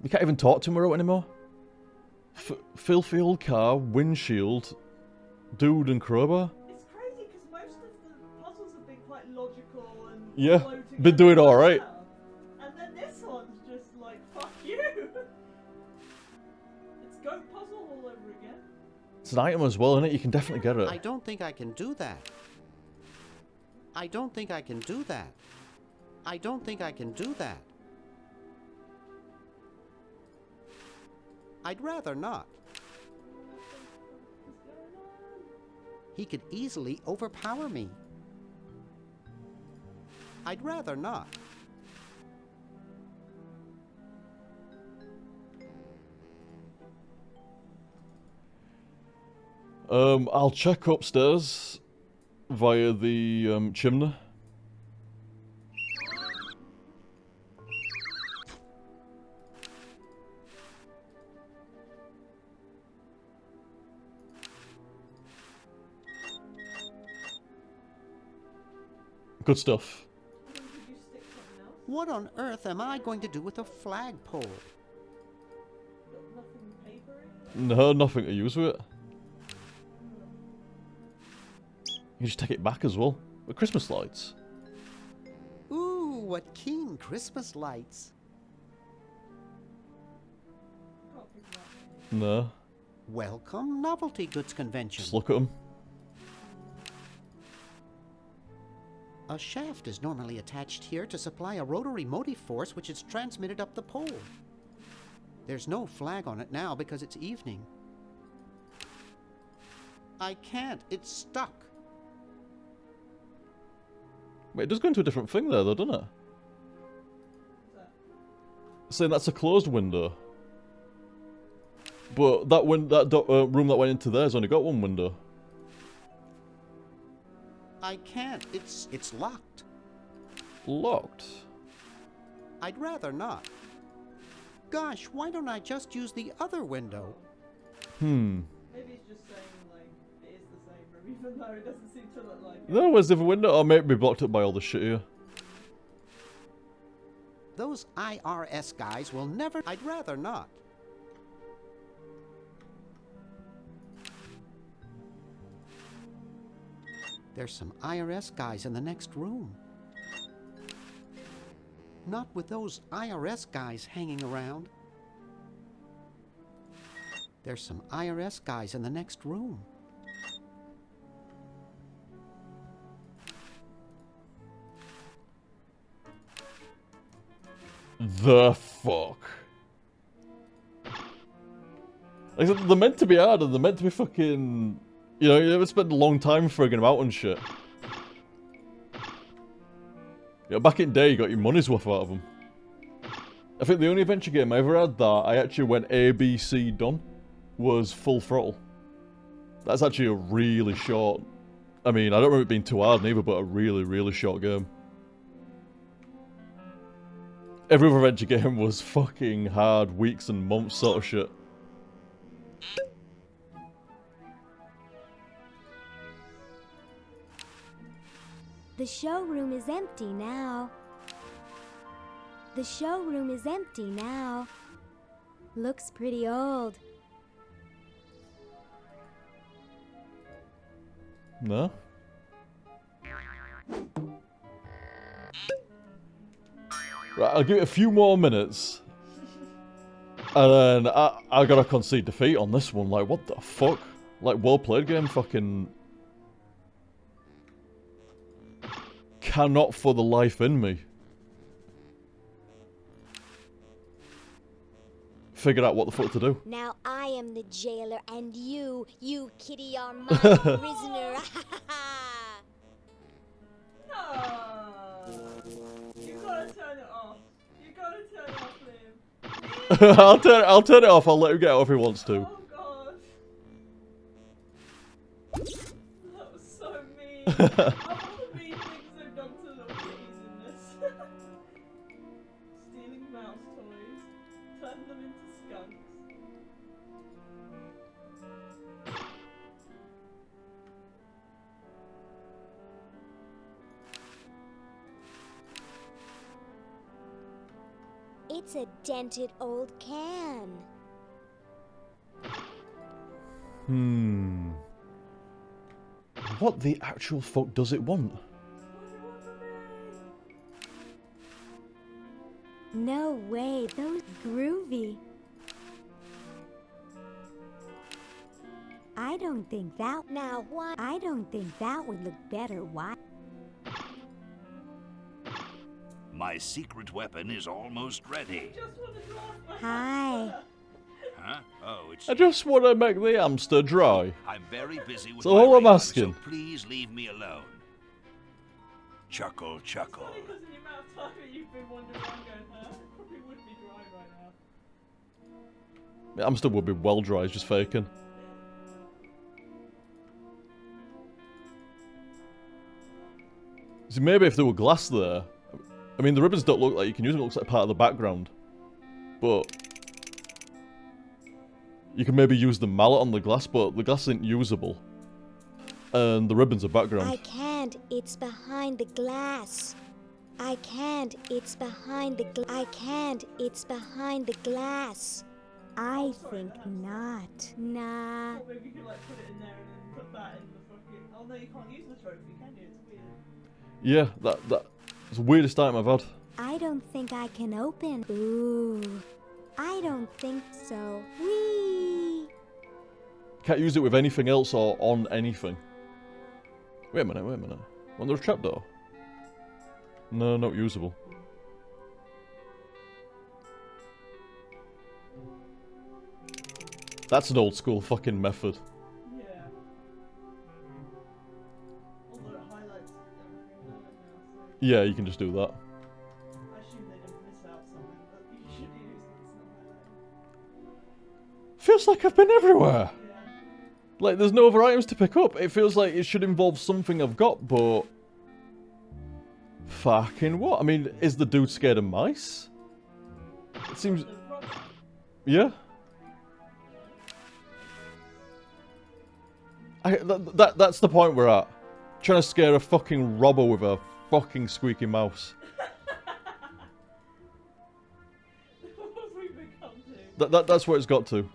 We can't even talk to Muro anymore. Filthy old car, windshield, dude and crowbar. It's crazy because most of the puzzles have been quite logical and Yeah, flow together been doing quite alright. well. And then this one's just like, fuck you! It's goat puzzle all over again. It's an item as well, isn't it? You can definitely get it. I don't think I can do that. I don't think I can do that. I don't think I can do that. I'd rather not. What's going on? He could easily overpower me. I'd rather not. I'll check upstairs via the chimney. Good stuff. Could you stick something else? What on earth am I going to do with a flagpole? Got nothing papery? No, nothing to use with it. You can just take it back as well. The Christmas lights. Ooh, what keen Christmas lights. Can't pick them up. No, Welcome Novelty Goods Convention. just look at them. A shaft is normally attached here to supply a rotary motive force which is transmitted up the pole. There's no flag on it now because it's evening. I can't, it's stuck. Wait, it does go into a different thing there though, doesn't it? What's that? Saying that's a closed window. But that room that went into there's only got one window. I can't, it's locked. Locked. I'd rather not. Gosh, why don't I just use the other window? Hmm. Maybe it's just saying like it is the same room, even though it doesn't seem to look like it. No, where's the other window? Or maybe blocked up by all the shit here. Those IRS guys will never... I'd rather not. There's some IRS guys in the next room. Not with those IRS guys hanging around. There's some IRS guys in the next room. The fuck? Like, they're meant to be hard and they're meant to be fucking... You know, you ever spend a long time frigging them out and shit. Yeah, back in the day, you got your money's worth out of them. I think the only adventure game I ever had that I actually went ABC done was Full Throttle. That's actually a really short... I mean, I don't remember it being too hard neither, but a really, really short game. Every other adventure game was fucking hard, weeks and months sort of shit. The showroom is empty now. The showroom is empty now. Looks pretty old. No? Right, I'll give it a few more minutes. And then I gotta concede defeat on this one. Like, what the fuck? Like, well played game, fucking... Cannot for the life in me figure out what the fuck to do. Now I am the jailer and you kitty, are my prisoner. No! You gotta turn it off. You gotta turn it off, Liam. I'll turn it off. I'll let him get out if he wants to. Oh god. That was so mean. I want to be things they've done to little kitties in this. Stealing mouse toys, turning them into skunks. It's a dented old can. What the actual fuck does it want? No way, those groovy. I don't think that. Now what? I don't think that would look better. Why? My secret weapon is almost ready. Just want to draft my Hi. Huh? Oh, it's... I just want to make the hamster dry. I'm very busy with So my all I'm radar, asking. so please leave me alone. Chuckle, chuckle. It's funny because in the amount of time that you've been wandering around going, it probably would be dry right now. The hamster would be well dry, it's just faking. See, maybe if there were glass there... I mean, the ribbons don't look like you can use them, it looks like part of the background. But... you can maybe use the mallet on the glass, but the glass isn't usable. And the ribbons are background. I can't. It's behind the glass. I can't. It's behind the I can't. It's behind the glass. I think not. Nah. Or maybe you could like put it in there and then put that in the fucking... Oh no, you can't use the trophy, can you? It's weird. Yeah, it's the weirdest item I've had. I don't think I can open. Ooh. I don't think so. Whee! Can't use it with anything else or on anything. Wait a minute, wait a minute. Wasn't there a trapdoor? No, not usable. That's an old school fucking method. Yeah. Although it highlights everything now, so Yeah, you can just do that. I assume they didn't miss out something, but you should use it. Feels like I've been everywhere. Yeah. Like, there's no other items to pick up. It feels like it should involve something I've got, but... fucking what? I mean, is the dude scared of mice? It seems... yeah? That's the point we're at. Trying to scare a fucking robber with a fucking squeaky mouse. What have we become to? That's where it's got to.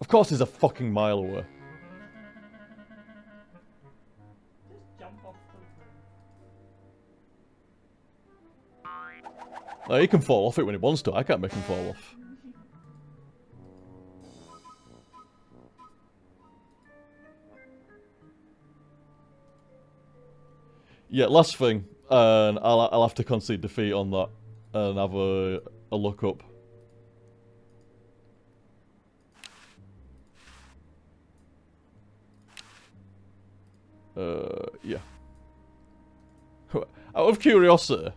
Of course he's a fucking mile away. Just jump off the... He can fall off it when he wants to. I can't make him fall off. Yeah, last thing, and I'll have to concede defeat on that and have a look up. Yeah. Out of curiosity.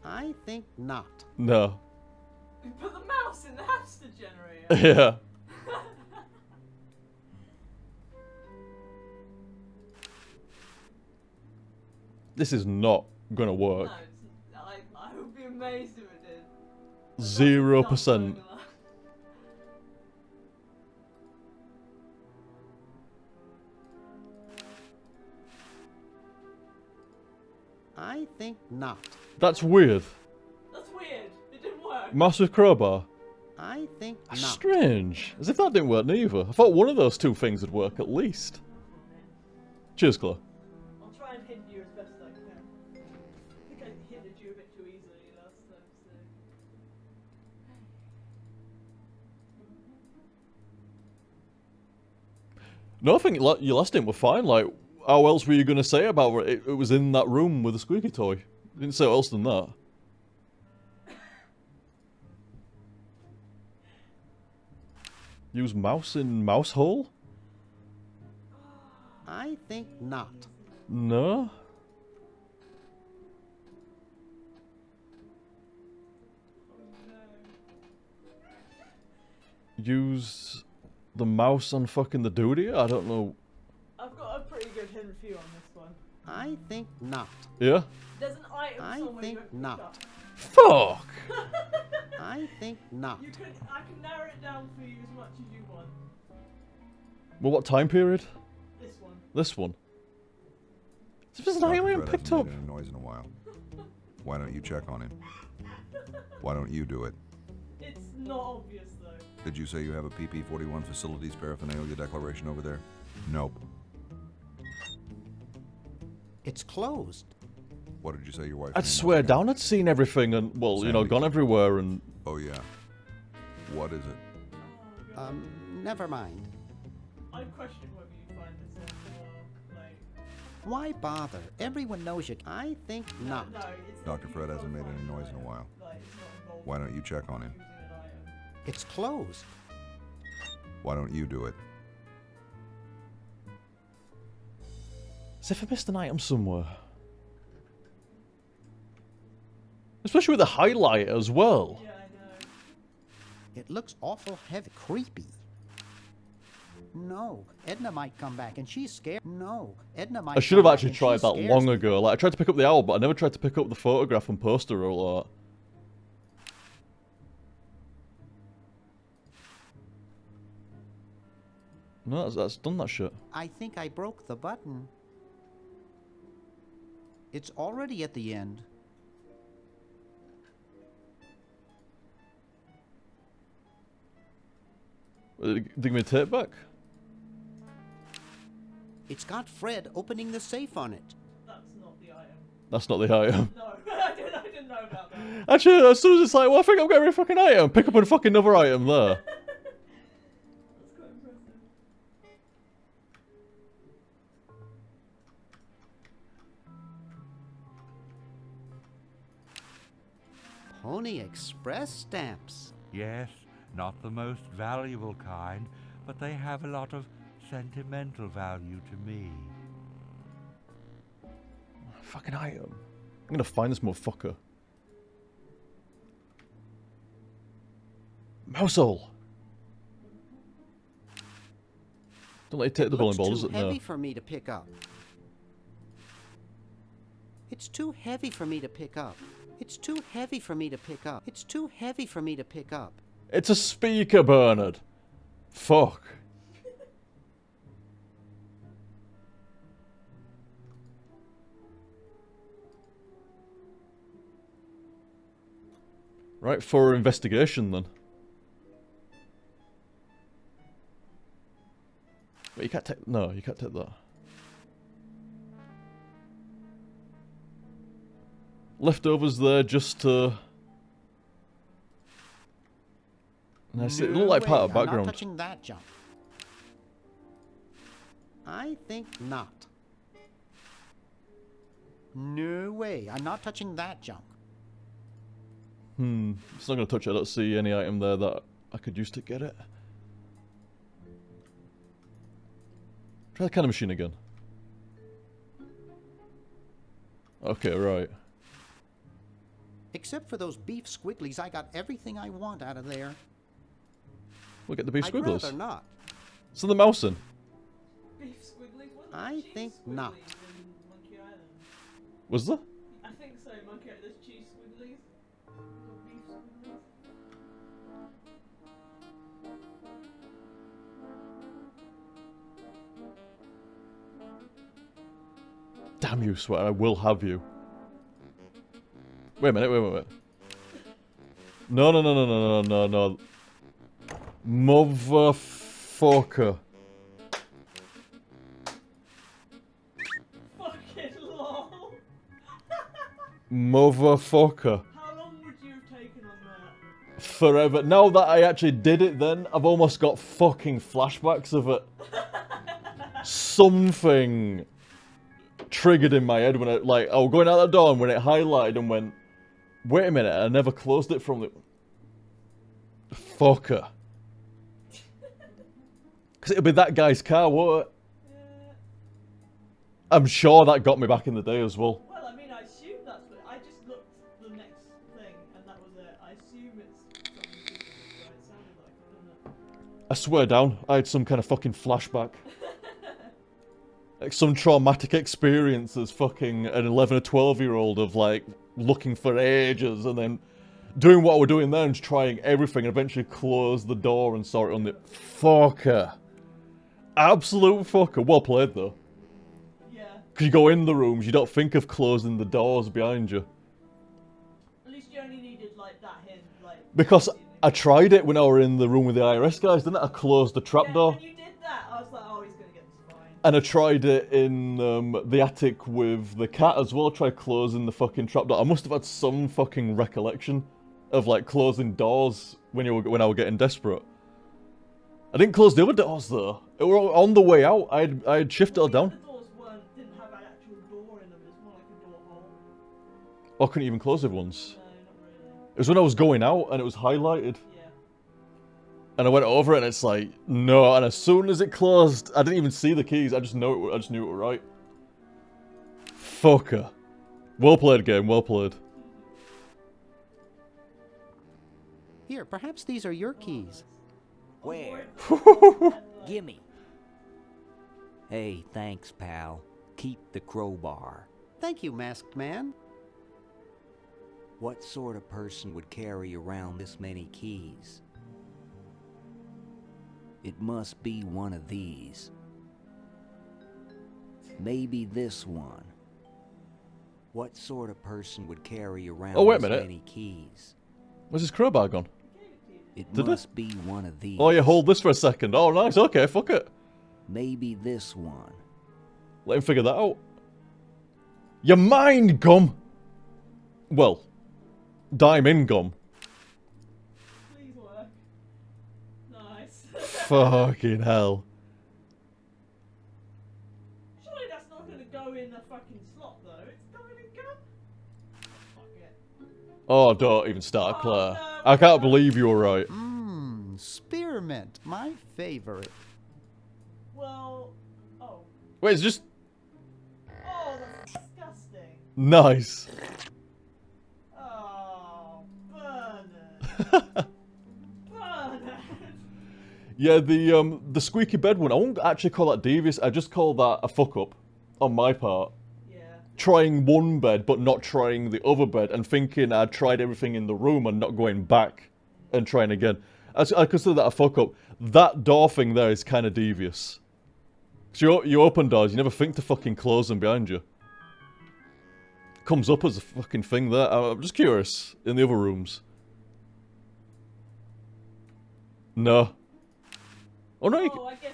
I think not. No. You put the mouse in the hamster generator. Yeah. This is not gonna work. No, I would be amazed if it did. 0%. I think not. That's weird. That's weird. It didn't work. Mouse with crowbar. I think That's not. strange. As if that didn't work neither. I thought one of those two things would work at least. Cheers, Claire. I'll try and hinder you as best I can. I think I hindered you a bit too easily last time, so... No, I think your last name were fine. Like, how else were you going to say about it? It was in that room with the squeaky toy. You didn't say what else than that. Use mouse in mouse hole? I think not. No. Use the mouse on fucking the duty? I don't know. I've got a pretty good hidden view on this one. I think not. Yeah? There's an item I somewhere think you not. up. Fuck! I think not. I can narrow it down for you as much as you want. Well, what time period? This one. This one. This is an item I Fred picked hasn't up. made any noise in a while. Why don't you check on him? Why don't you do it? It's not obvious though. Did you say you have a PP-41 facilities paraphernalia declaration over there? Nope. It's closed. What did you say your wife? I'd swear down I'd seen everything and, well, you know, Sandy. gone everywhere and... Oh yeah. What is it? Oh, God. Never mind. I question whether you find this one as well. Like, Why bother? Everyone knows you. I think not. no, it's Dr. not- Fred you hasn't can't made any find noise an in a item. while. Like, it's not involved Why in don't you check on him? using an item. It's closed. Why don't you do it? As if I missed an item somewhere. Especially with the highlight as well. Yeah, I know. It looks awful heavy. Creepy. No, Edna might come back and she's scared. No, Edna might I should have come back actually and tried she that scares long me. ago. Like, I tried to pick up the owl, but I never tried to pick up the photograph and poster or that. No, that's done that shit. I think I broke the button. It's already at the end. Dig me a tape back? It's got Fred opening the safe on it. That's not the item. That's not the item. No, I didn't know about that. Actually, as soon as it's like, well, I think I'm getting a fucking item, pick up a fucking another item there. That's quite impressive. Pony Express stamps. Yes, not the most valuable kind, but they have a lot of sentimental value to me. Fucking item. I'm gonna find this motherfucker. Mousehole! Don't let you take the bowling ball, It's does too it? No. heavy for me to pick up. It's too heavy for me to pick up. It's too heavy for me to pick up. It's too heavy for me to pick up. It's a speaker, Bernard. Fuck. Right, for investigation then. Wait, you can't take... No, you can't take that. Leftovers there just to... Nice. It looked like part of way, I'm background. not touching that junk. I think not. No way. I'm not touching that junk. It's not going to touch it. I don't see any item there that I could use to get it. Try the cannon machine again. Okay, right. Except for those beef squigglies, I got everything I want out of there. We'll get the beef I'd squigglers. rather not. So the mouse in. Beef squigglies? Wasn't I there cheese think squigglies not. in Monkey Island? Was there? I think so. Monkey Island, there's cheese squigglies. Or beef squigglies. Damn you, swear, I will have you. Wait a minute, wait. No. Motherfucker. Fucking lol. Motherfucker. How long would you have taken on that? Forever. Now that I actually did it then, I've almost got fucking flashbacks of it. Something triggered in my head when I was going out the door and when it highlighted and went, wait a minute, I never closed it from the... Fucker. Because it'll be that guy's car, won't it? Yeah. I'm sure that got me back in the day as well. Well, I mean, I assume that's what. I just looked the next thing, and that was it. I assume it's something different, but it sounded like it, didn't it? I swear down, I had some kind of fucking flashback. Like some traumatic experience as fucking an 11 or 12-year-old of like looking for ages and then doing what we're doing there and just trying everything and eventually closed the door and saw it on the... Fucker. Absolute fucker. Well played though. Yeah. Because you go in the rooms, you don't think of closing the doors behind you. At least you only needed like that hint, like. Because I tried it when I were in the room with the IRS guys, didn't I? I closed the trapdoor. When you did that, I was like, oh, he's gonna get this fine. And I tried it in the attic with the cat as well. I tried closing the fucking trapdoor. I must have had some fucking recollection of like closing doors when I was getting desperate. I didn't close the other doors though. It were on the way out. I had shifted it down. The doors didn't have an actual door in them. It was more like a door hole. I couldn't even close it once. No, not really. It was when I was going out and it was highlighted. Yeah. And I went over it and it's like, no. And as soon as it closed, I didn't even see the keys. I just knew it was right. Fucker. Well played, game. Well played. Here, perhaps these are your keys. Where? Gimme. Hey, thanks, pal. Keep the crowbar. Thank you, masked man. What sort of person would carry around this many keys? It must be one of these. Maybe this one. What sort of person would carry around wait a this minute. many keys? Where's his crowbar gone? It Did must be one of these. Oh, yeah, hold this for a second. Oh, nice. Okay, fuck it. Maybe this one. Let him figure that out. Your mind, gum! Well, dime in, gum. Please work. Nice. Fucking hell. Surely that's not gonna go in a fucking slot though. It's going in gun. Fuck it. Oh, don't even start, Oh, Claire. no. I can't believe you were right. Mmm, spearmint, my favorite. Well, oh. Wait, it's just... Oh, that's disgusting. Nice. Oh, Bernard. Bernard. Yeah, the squeaky bed one, I won't actually call that devious. I just call that a fuck-up on my part. Yeah. Trying one bed, but not trying the other bed, and thinking I'd tried everything in the room and not going back and trying again. I consider that a fuck-up. That door thing there is kind of devious. So you open doors, you never think to fucking close them behind you. Comes up as a fucking thing there. I'm just curious, in the other rooms. No. Oh no, you Oh, I guess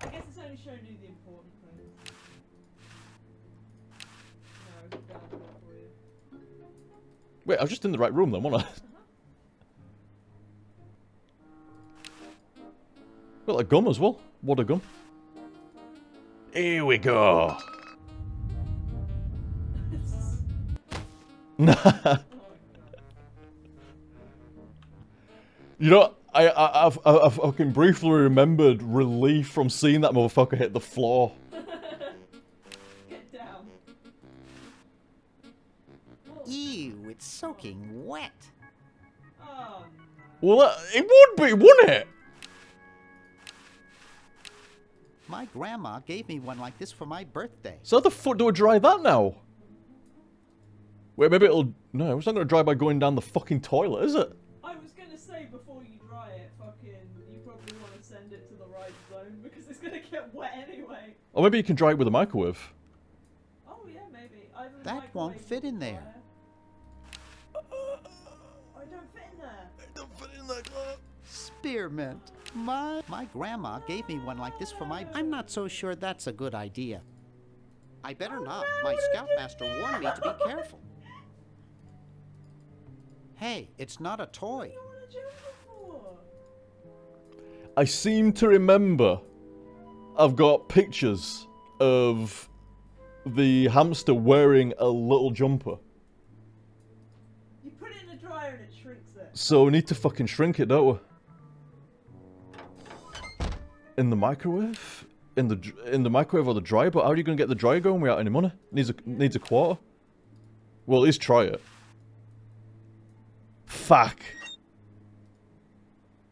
it's only showing you the important things. No, it's down for you. Wait, I was just in the right room then, wasn't I? Got a gum as well. What a gum. Here we go. You know, I fucking briefly remembered relief from seeing that motherfucker hit the floor. Get down. Ew, it's soaking wet. Oh, Well, it would be, wouldn't it? My grandma gave me one like this for my birthday. So how the fuck do I dry that now? Wait, maybe it'll... No, it's not going to dry by going down the fucking toilet, is it? I was gonna say before you dry it, you probably want to send it to the right zone because it's gonna get wet anyway. Or maybe you can dry it with a microwave. Oh yeah, maybe. Either the That won't microwave fit or in the there. dryer. I don't fit in there. Don't fit in that glove. Spearmint. My grandma gave me one like this for my... I'm not so sure that's a good idea. I better not. My scoutmaster warned me to be careful. Hey, it's not a toy. What did you do before? I seem to remember I've got pictures of the hamster wearing a little jumper. You put it in the dryer and it shrinks it. So we need to fucking shrink it, don't we? In the microwave? In the microwave or the dryer? But how are you going to get the dryer going without any money? Needs a quarter? Well, at least try it. Fuck.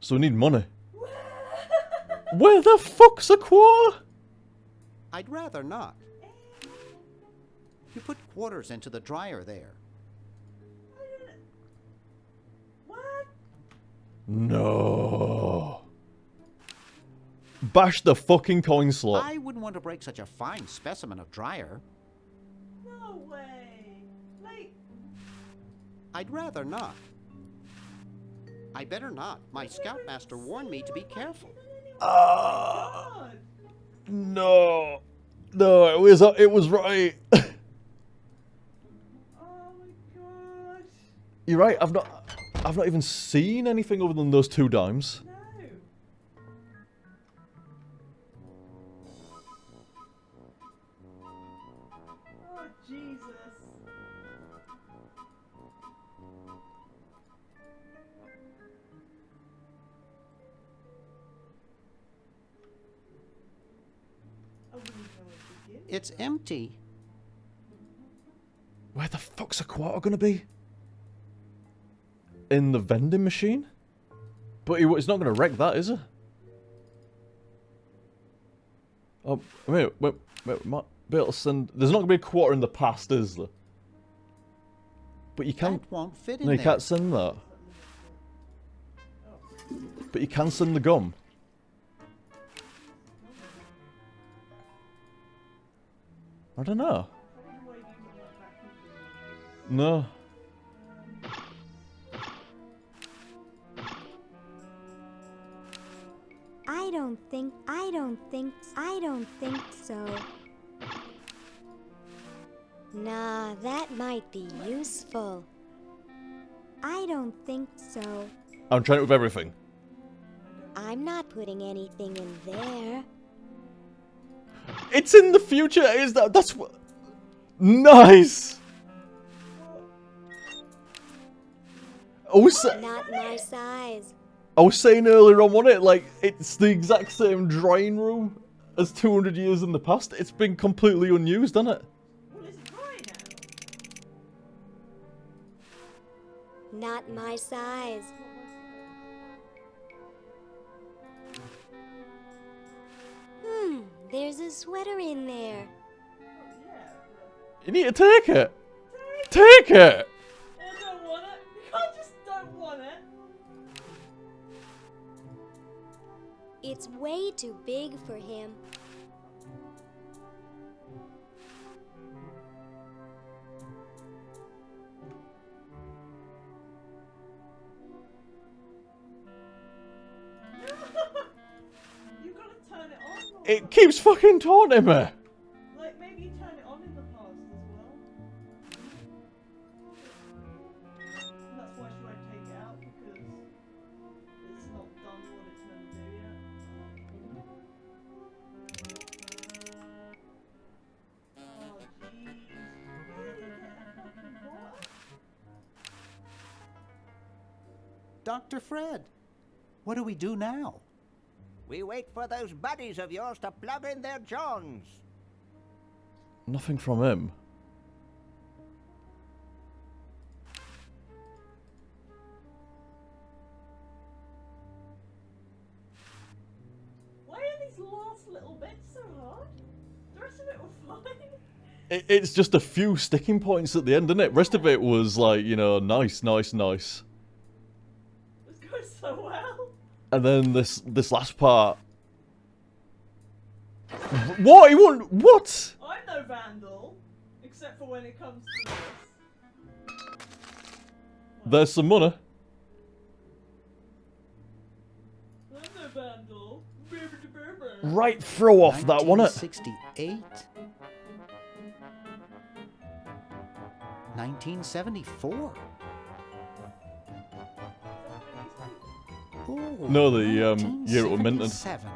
So we need money. Where the fuck's a quarter? I'd rather not. You put quarters into the dryer there. What? No. Bash the fucking coin slot. I wouldn't want to break such a fine specimen of dryer. I'd rather not. I better not. My scoutmaster warned me to be careful. God! No. No, it was right. Oh my gosh! You're right. I've not even seen anything other than those 2 dimes. No! Oh, Jesus! I wouldn't even know where to begin. It's empty. Where the fuck's a quarter gonna be? In the vending machine? But it's not gonna wreck that, is it? Oh, wait, we might be able to send... There's not gonna be a quarter in the past, is there? But you can't... That won't fit in No, you there. can't send that. But you can send the gum. I don't know. No. I don't think so. Nah, that might be useful. I don't think so. I'm trying it with everything. I'm not putting anything in there. It's in the future, is that? That's what... Nice! Not my size. I was saying earlier on, wasn't it? Like, it's the exact same drying room as 200 years in the past. It's been completely unused, hasn't it? Well, is it dry now? Not my size. There's a sweater in there. You need to take it. Take it! I don't want it. I just don't want it. It's way too big for him. You gotta turn it on. Or It keeps fucking taunting me. like maybe you turn it on in the past as well. And that's why should I take it out because it's not done what it's meant to do yet. Oh jeez. Dr. Fred, what do we do now? We wait for those buddies of yours to plug in their johns. Nothing from him. Why are these last little bits so hard? The rest of it was fine. It's just a few sticking points at the end, isn't it? Rest of it was like, you know, nice, nice, nice. It was going so well. And then this last part. What? He won't. What? I'm no vandal, except for when it comes to this. There's some money. I'm no vandal. Right throw off that, wasn't it? 1968? 1974? Ooh, No, the year it was minted. 1977.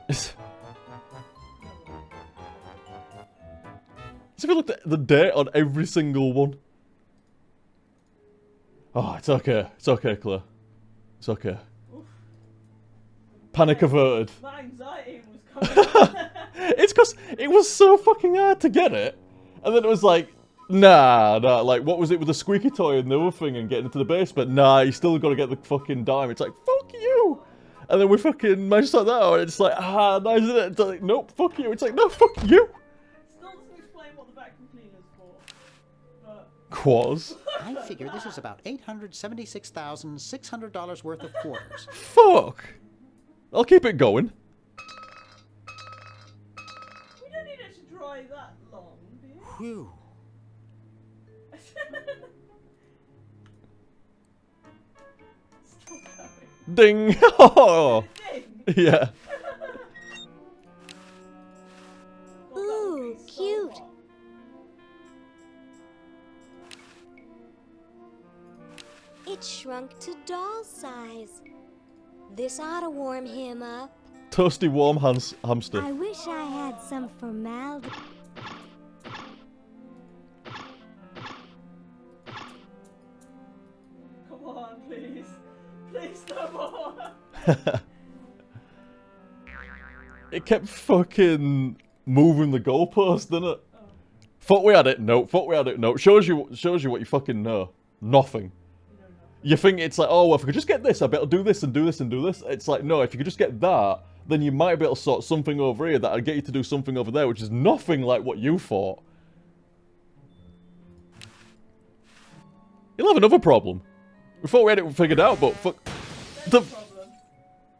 Let's have a look at the date on every single one. Oh, it's okay. It's okay, Claire. It's okay. Panic averted. My anxiety was coming. It's because it was so fucking hard to get it. And then it was like, nah. Like, what was it with the squeaky toy and the other thing and getting into the basement? Nah, you still got to get the fucking dime. It's like, fuck you. And then we fucking managed to sort that out. And it's like, nice, isn't it? It's like, nope, fuck you. It's like, no, fuck you. Still doesn't explain what the vacuum cleaner's for. But Quaz. I figure this is about $876,600 worth of quarters. Fuck. I'll keep it going. we don't need it to dry that long, do you? Whew. Ding! Oh! Ding! Yeah. Ooh, cute. It shrunk to doll size. This ought to warm him up. Toasty warm hamster. I wish I had some formaldehyde. Come on, please. Please no more. It kept fucking moving the goalpost, didn't it? Thought we had it. No. Thought we had it. No. Shows you what you fucking know. Nothing. You think it's like, oh, well, if I could just get this, I better do this and do this and do this. It's like, no, if you could just get that, then you might be able to sort something over here that'll get you to do something over there, which is nothing like what you thought. You'll have another problem. We thought we had it figured out, but fuck. The Problem.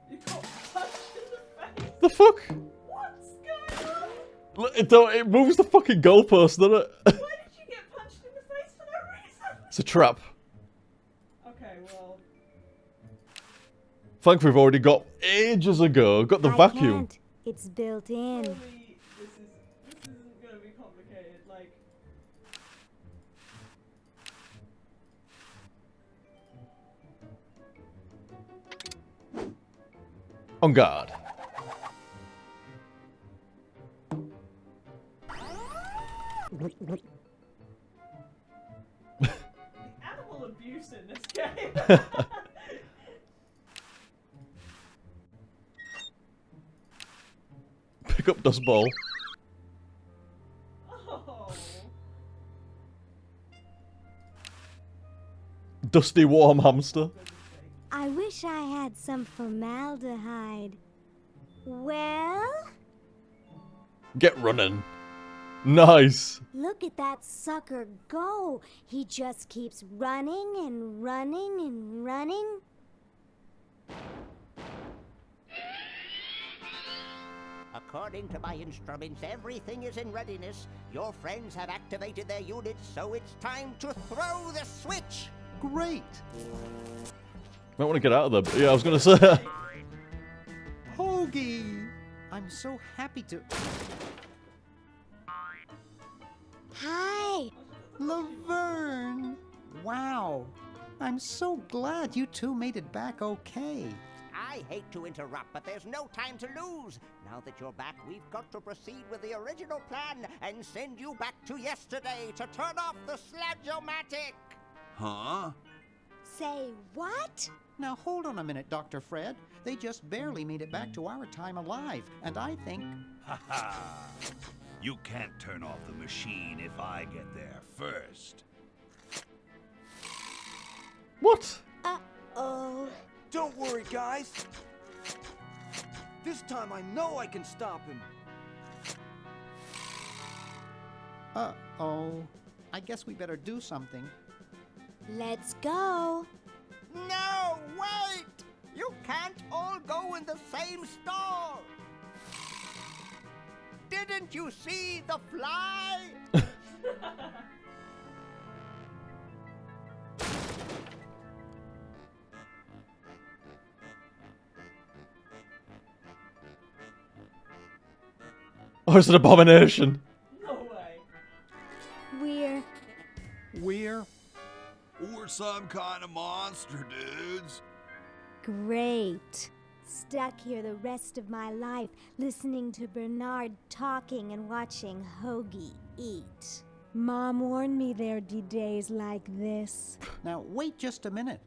You got punched in the face. the fuck? What's going on? It moves the fucking goalpost, doesn't it? Why did you get punched in the face for no reason? It's a trap. Okay, well. Thankfully, we've already got ages ago. Got the I vacuum. can't. It's built in. Surely this isn't gonna be complicated. Like. On guard. The animal abuse in this game. Pick up dust ball. Oh. Dusty warm hamster. I wish I had some formaldehyde. Well, Get running. Nice. look at that sucker go. He just keeps running and running and running. According to my instruments, everything is in readiness. Your friends have activated their units, so it's time to throw the switch. Great! Might want to get out of there. But yeah, I was gonna say. Hoagie! I'm so happy to... Hi. Laverne! Wow! I'm so glad you two made it back okay. I hate to interrupt, but there's no time to lose. Now that you're back, we've got to proceed with the original plan and send you back to yesterday to turn off the Sludge-O-Matic. Huh? Say what? Now hold on a minute, Dr. Fred. They just barely made it back to our time alive, and I think... Ha ha! You can't turn off the machine if I get there first. What? Uh-oh. Don't worry, guys. This time I know I can stop him. Uh-oh. I guess we better do something. Let's go. No, wait! You can't all go in the same stall. Didn't you see the fly? Oh, it's an abomination. No way. We're... We're some kind of monster, dudes. Great. Stuck here the rest of my life, listening to Bernard talking and watching Hoagie eat. Mom warned me there'd be days like this. Now, wait just a minute.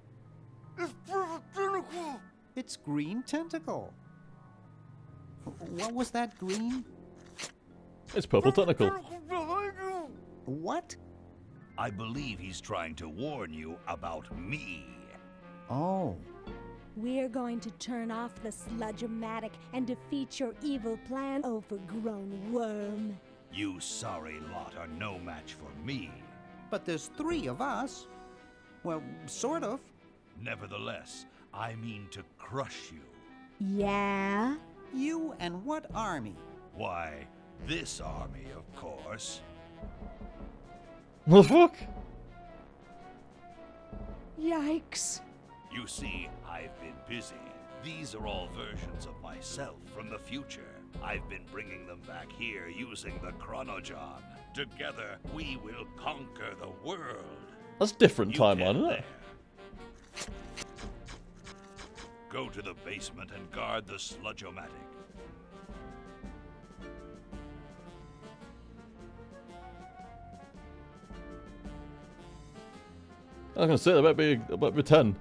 It's Green Tentacle. What was that, Green? It's purple tentacle. What? I believe he's trying to warn you about me. Oh. We're going to turn off the Sludge-O-Matic and defeat your evil plan, overgrown worm. You sorry lot are no match for me. But there's 3 of us. Well, sort of. Nevertheless, I mean to crush you. Yeah? You and what army? Why, this army, of course. What the fuck? Yikes. You see, I've been busy. These are all versions of myself from the future. I've been bringing them back here using the Chronojon. Together, we will conquer the world. That's different You timeline, get isn't there. it? Go to the basement and guard the sludge-o-matic. I was gonna say, that might be 10.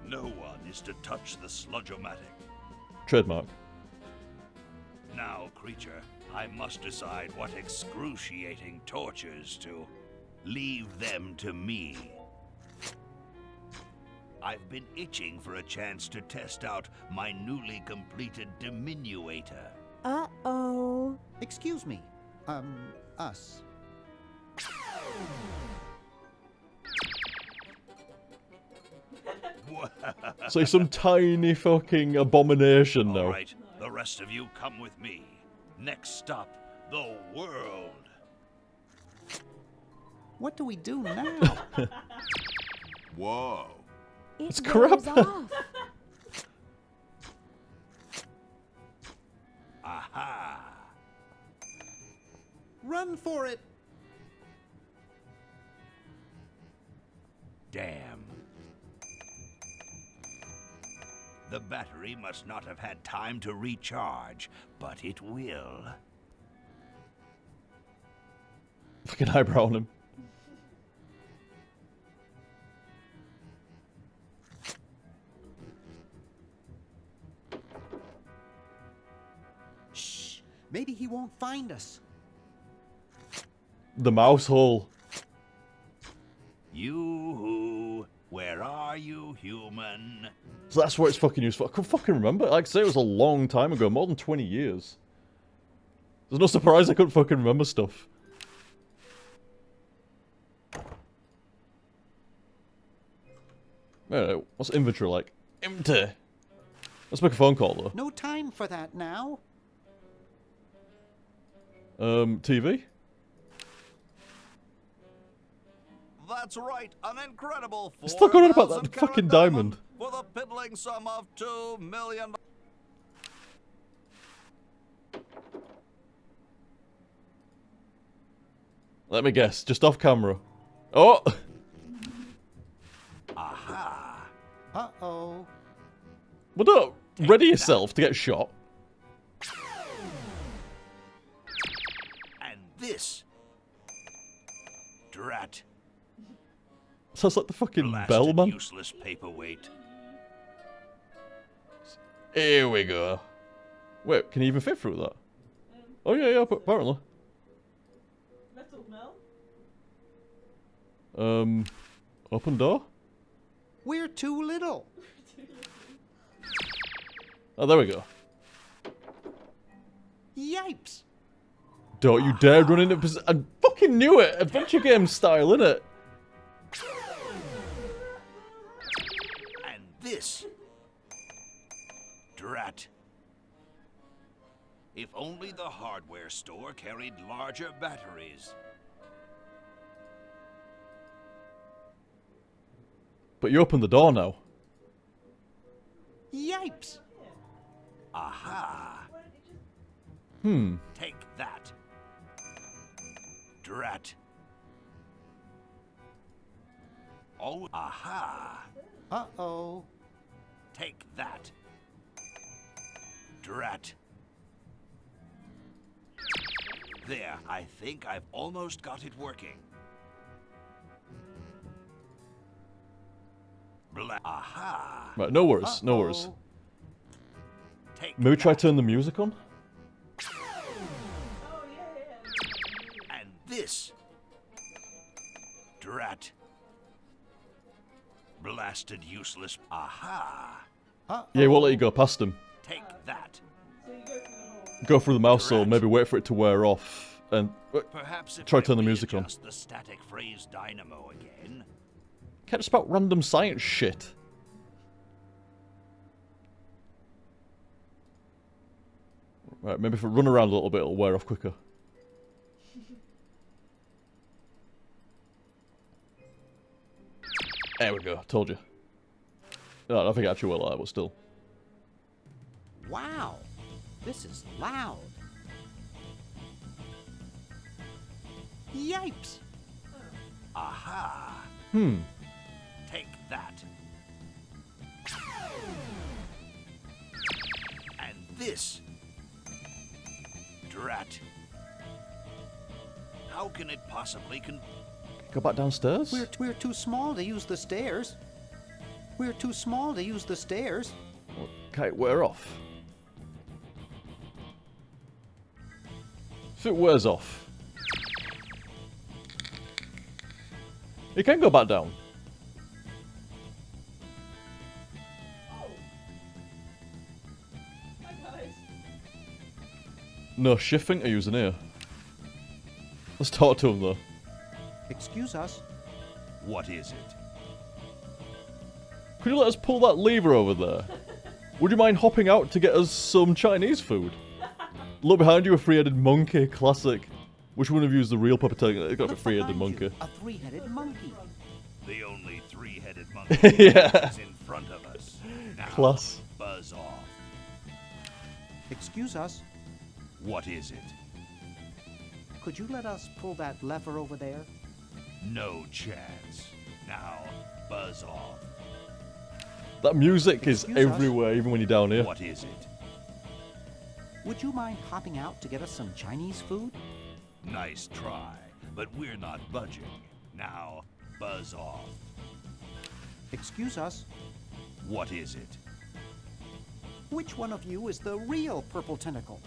No one is to touch the sludge-o-matic. Trademark. Now, creature, I must decide what excruciating tortures to leave them to me. I've been itching for a chance to test out my newly completed diminuator. Uh-oh. Excuse me. Us. So he's some tiny fucking abomination now. All right, the rest of you come with me. Next stop, the world. What do we do now? Whoa. It's It crap. wears off. Aha! Run for it! Damn. The battery must not have had time to recharge, but it will. Fucking eyebrow on him. Shh. Maybe he won't find us. The mouse hole. You, where are you, human? So that's what it's fucking used for. I couldn't fucking remember. Like I say, it was a long time ago, more than 20 years. There's no surprise I couldn't fucking remember stuff. What's inventory like? Empty. Let's make a phone call though. No time for that now. TV? That's right, an incredible Still going on about 4,000 that fucking carat diamond. For the piddling sum of $2 million. Let me guess, just off camera. Oh! Aha! Uh-oh. Well, don't ready yourself to get shot. And this. Drat. Sounds like the fucking Blasted bell, man. Useless paperweight. Here we go. Wait, can you even fit through that? Oh yeah, apparently. Metal Mel? Open door? We're too little. Oh, there we go. Yipes. Don't you dare run into position. I fucking knew it! Adventure game style, innit? And this. Drat. If only the hardware store carried larger batteries. But you opened the door now. Yipes. Aha! Take that. Drat. Oh, aha! Uh-oh. Take that. Drat. There, I think I've almost got it working. Aha! Right, no worries, no worries. Uh-oh. Take Maybe try that. turn the music on? Oh, yeah. And this. Drat. Blasted useless. Aha! Uh-oh. Yeah, he won't let you go past him. Take that. So you go through the hole. Go through the mouse hole, Drat. maybe wait for it to wear off, and... Perhaps if Try I turn the music on. readjust the static phrase dynamo again. Can't just about random science shit. Right, maybe if I run around a little bit, it'll wear off quicker. There we go, told you. No, I don't think it actually went like that, but still. Wow, this is loud. Yipes! Aha! Hmm. Take that. And this. Drat. How can it possibly Go back downstairs? We're too small to use the stairs. We're too small to use the stairs. Okay, wear off. If it wears off. You can go back down. Oh. Hi guys. No, shift finger using here. Let's talk to him though. Excuse us. What is it? Could you let us pull that lever over there? Would you mind hopping out to get us some Chinese food? Look behind you, a three-headed monkey, classic. Which one of you is the real puppeteer? It's got to be a three-headed monkey. A three-headed monkey. The only three-headed monkey Yeah. is in front of us. Now, Class. buzz off. Excuse us. What is it? Could you let us pull that lever over there? No chance. Now, buzz off. That music is Excuse us. everywhere, even when you're down here. What is it? Would you mind hopping out to get us some Chinese food? Nice try, but we're not budging. Now, buzz off. Excuse us. What is it? Which one of you is the real purple tentacle?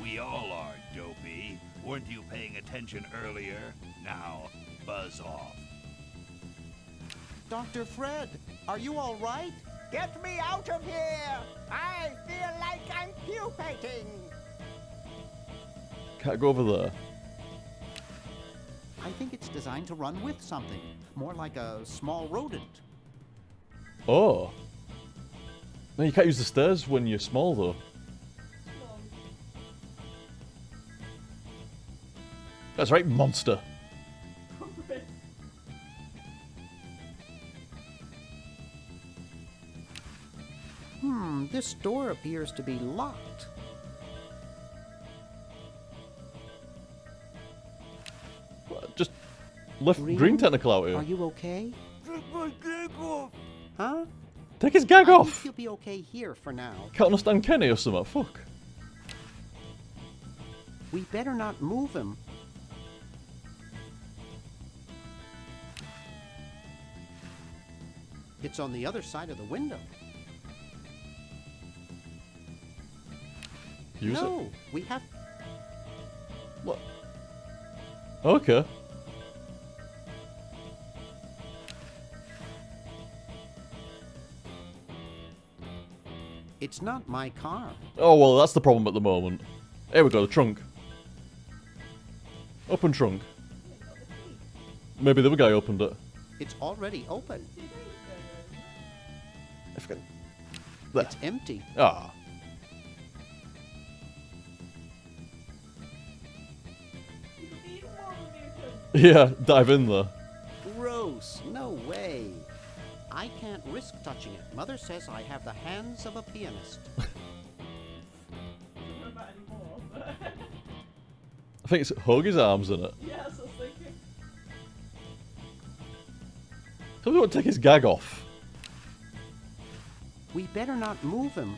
We all are, dopey. Weren't you paying attention earlier? Now, buzz off. Dr. Fred, are you all right? Get me out of here! I feel like I'm pupating! Can't go over there. I think it's designed to run with something. More like a small rodent. Oh. No, you can't use the stairs when you're small though. That's right, monster. This door appears to be locked. Just left green tentacle out Are here. you okay? Take my dick off. Huh? Take his gag I off. think you'll be okay here for now. Can't understand Kenny or something. Fuck. We better not move him. It's on the other side of the window. Use it. No, we have... What? Okay. It's not my car. Oh, well, that's the problem at the moment. Here we go, the trunk. Open trunk. Maybe the other guy opened it. It's already open. I forget. There. It's empty. Ah. Yeah, dive in there. Gross. No way. I can't risk touching it. Mother says I have the hands of a pianist. I think it's Hoagie's arms in it. Yeah, that's what I was thinking. Tell me what to take his gag off. We better not move him.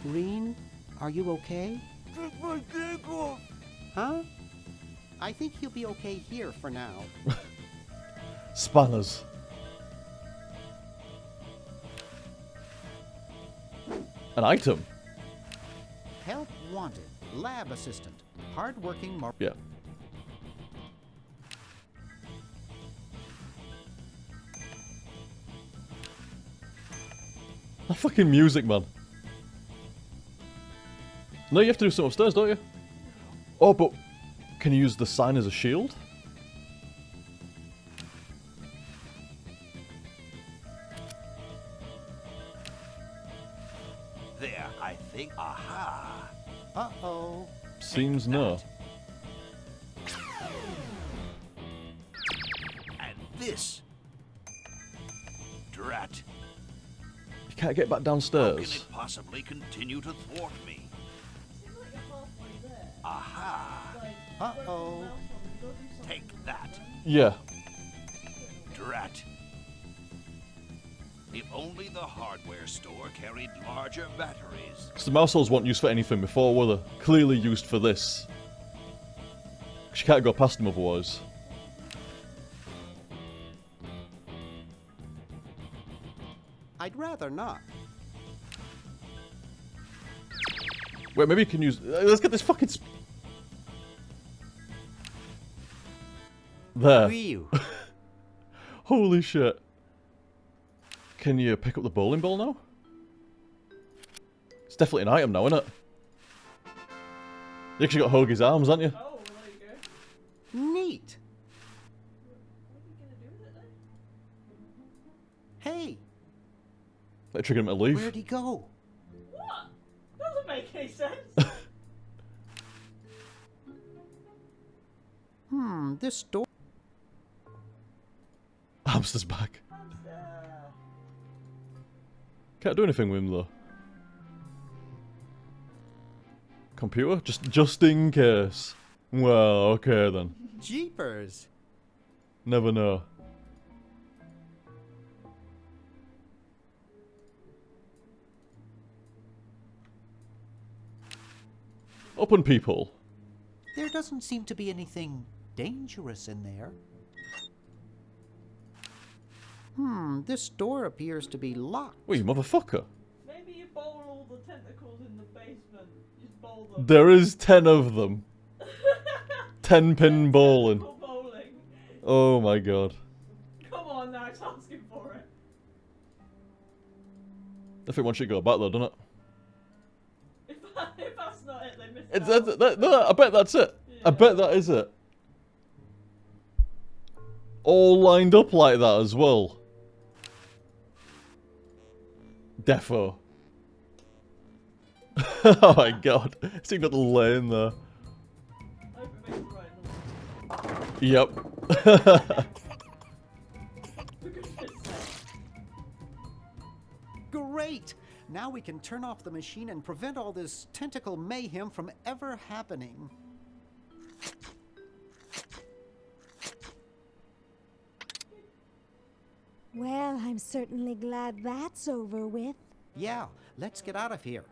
Green, are you okay? Take my dick off. Huh? I think he'll be okay here for now. Spanners. An item. Help wanted. Lab assistant. Hardworking Yeah. That fucking music, man. No, you have to do something upstairs, don't you? Oh, but can you use the sign as a shield? There, I think. Aha! Uh-oh. Seems no. And this. Drat. can't get back How can downstairs. it possibly continue to thwart me? Seems like you're halfway there. Aha! Like, Uh-oh. Take that, Yeah. drat. If only the hardware store carried larger batteries. Because the mouse holes weren't used for anything before, were they? Clearly used for this. Because you can't go past them otherwise. I'd rather not. Wait, maybe you can use... let's get this fucking... There. Phew. Holy shit. Can you pick up the bowling ball now? It's definitely an item now, isn't it? You actually got Hoagie's arms, haven't you? Oh, well, there you go. Neat. What are you gonna do with it then? Hey, That triggered him to leave. where'd he go? What? Doesn't make any sense. This door. Hamster's back. Hamster. Can't do anything with him though. Computer? Just in case. Well, okay then. Jeepers. Never know. Open people. There doesn't seem to be anything dangerous in there. This door appears to be locked. Wait, you motherfucker. Maybe you bowl all the tentacles in the basement. Just bowl them. There is 10 of them. 10 pin bowling. Tentacle bowling. Oh my god. Come on now, it's asking for it. I think one should go back though, doesn't it? If that's not it, they missed It's, out. no, I bet that's it. I bet that is it. All lined up like that as well. Defo. Oh my god. It's even got the lane there. I hope it makes the right number. Yep. For goodness sake. Great! Now we can turn off the machine and prevent all this tentacle mayhem from ever happening. Well, I'm certainly glad that's over with. Yeah, let's get out of here.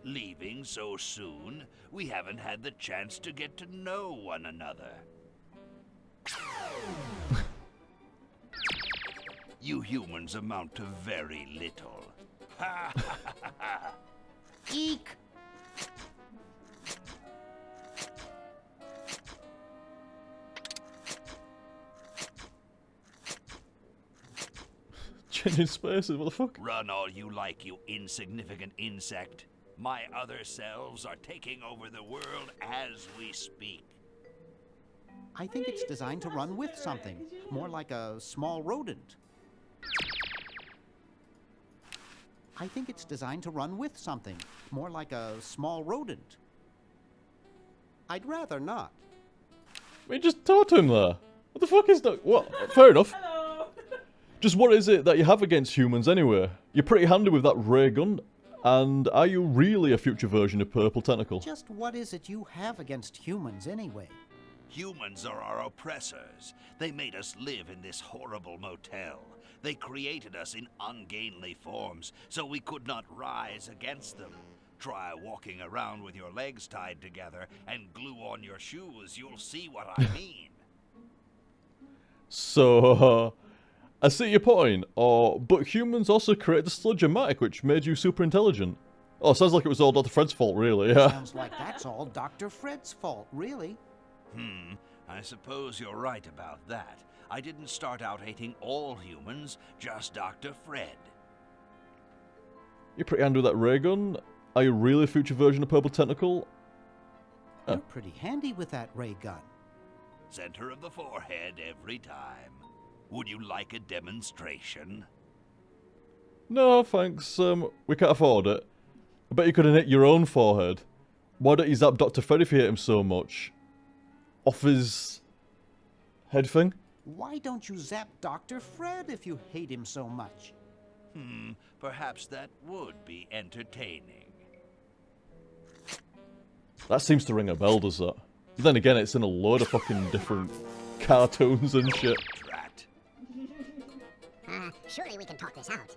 Leaving so soon? We haven't had the chance to get to know one another. You humans amount to very little. Ha ha ha ha! Eek! Changing spaces, what the fuck? Run all you like, you insignificant insect. My other selves are taking over the world as we speak. I think it's designed to run with something, more like a small rodent. I think it's designed to run with something, more like a small rodent. I'd rather not. We just talked to him there. What the fuck is that? What? Fair enough. Hello. Just what is it that you have against humans anyway? You're pretty handy with that ray gun. And are you really a future version of Purple Tentacle? Just what is it you have against humans anyway? Humans are our oppressors. They made us live in this horrible motel. They created us in ungainly forms, so we could not rise against them. Try walking around with your legs tied together and glue on your shoes. You'll see what I mean. So, I see your point. But humans also created the Sludge-O-Matic, which made you super intelligent. Oh, sounds like it was all Dr. Fred's fault, really, yeah. Sounds like that's all Dr. Fred's fault, really. I suppose you're right about that. I didn't start out hating all humans, just Dr. Fred. You're pretty handy with that ray gun. Are you really a future version of Purple Tentacle? You're pretty handy with that ray gun. Center of the forehead every time. Would you like a demonstration? No, thanks. We can't afford it. I bet you could have hit your own forehead. Why don't you zap Dr. Fred if you hate him so much? Off his head thing? Why don't you zap Dr. Fred if you hate him so much? Perhaps that would be entertaining. That seems to ring a bell, does that? But then again, it's in a load of fucking different cartoons and shit. Drat. Surely we can talk this out.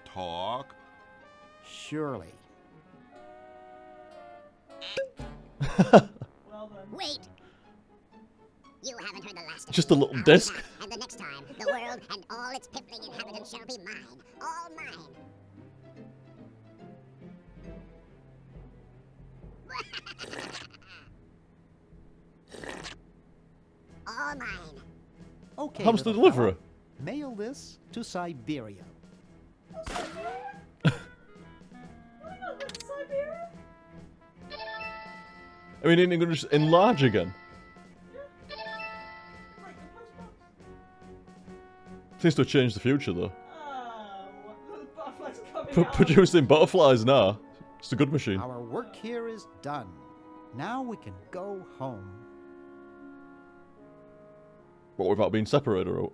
Talk? Surely. Well then. Wait! You haven't heard the last of Just it. a little I'll disc. be back, and the next time, the world and all its piffling inhabitants shall be mine. All mine. All mine. Okay, Comes the little deliverer. fella, mail this to Siberia. Siberia? I mean, ain't it gonna just enlarge again? Like the postbox? Seems to have changed the future, though. The butterflies coming out. Producing butterflies now. It's a good machine. Our work here is done. Now we can go home. What, without being separated, or...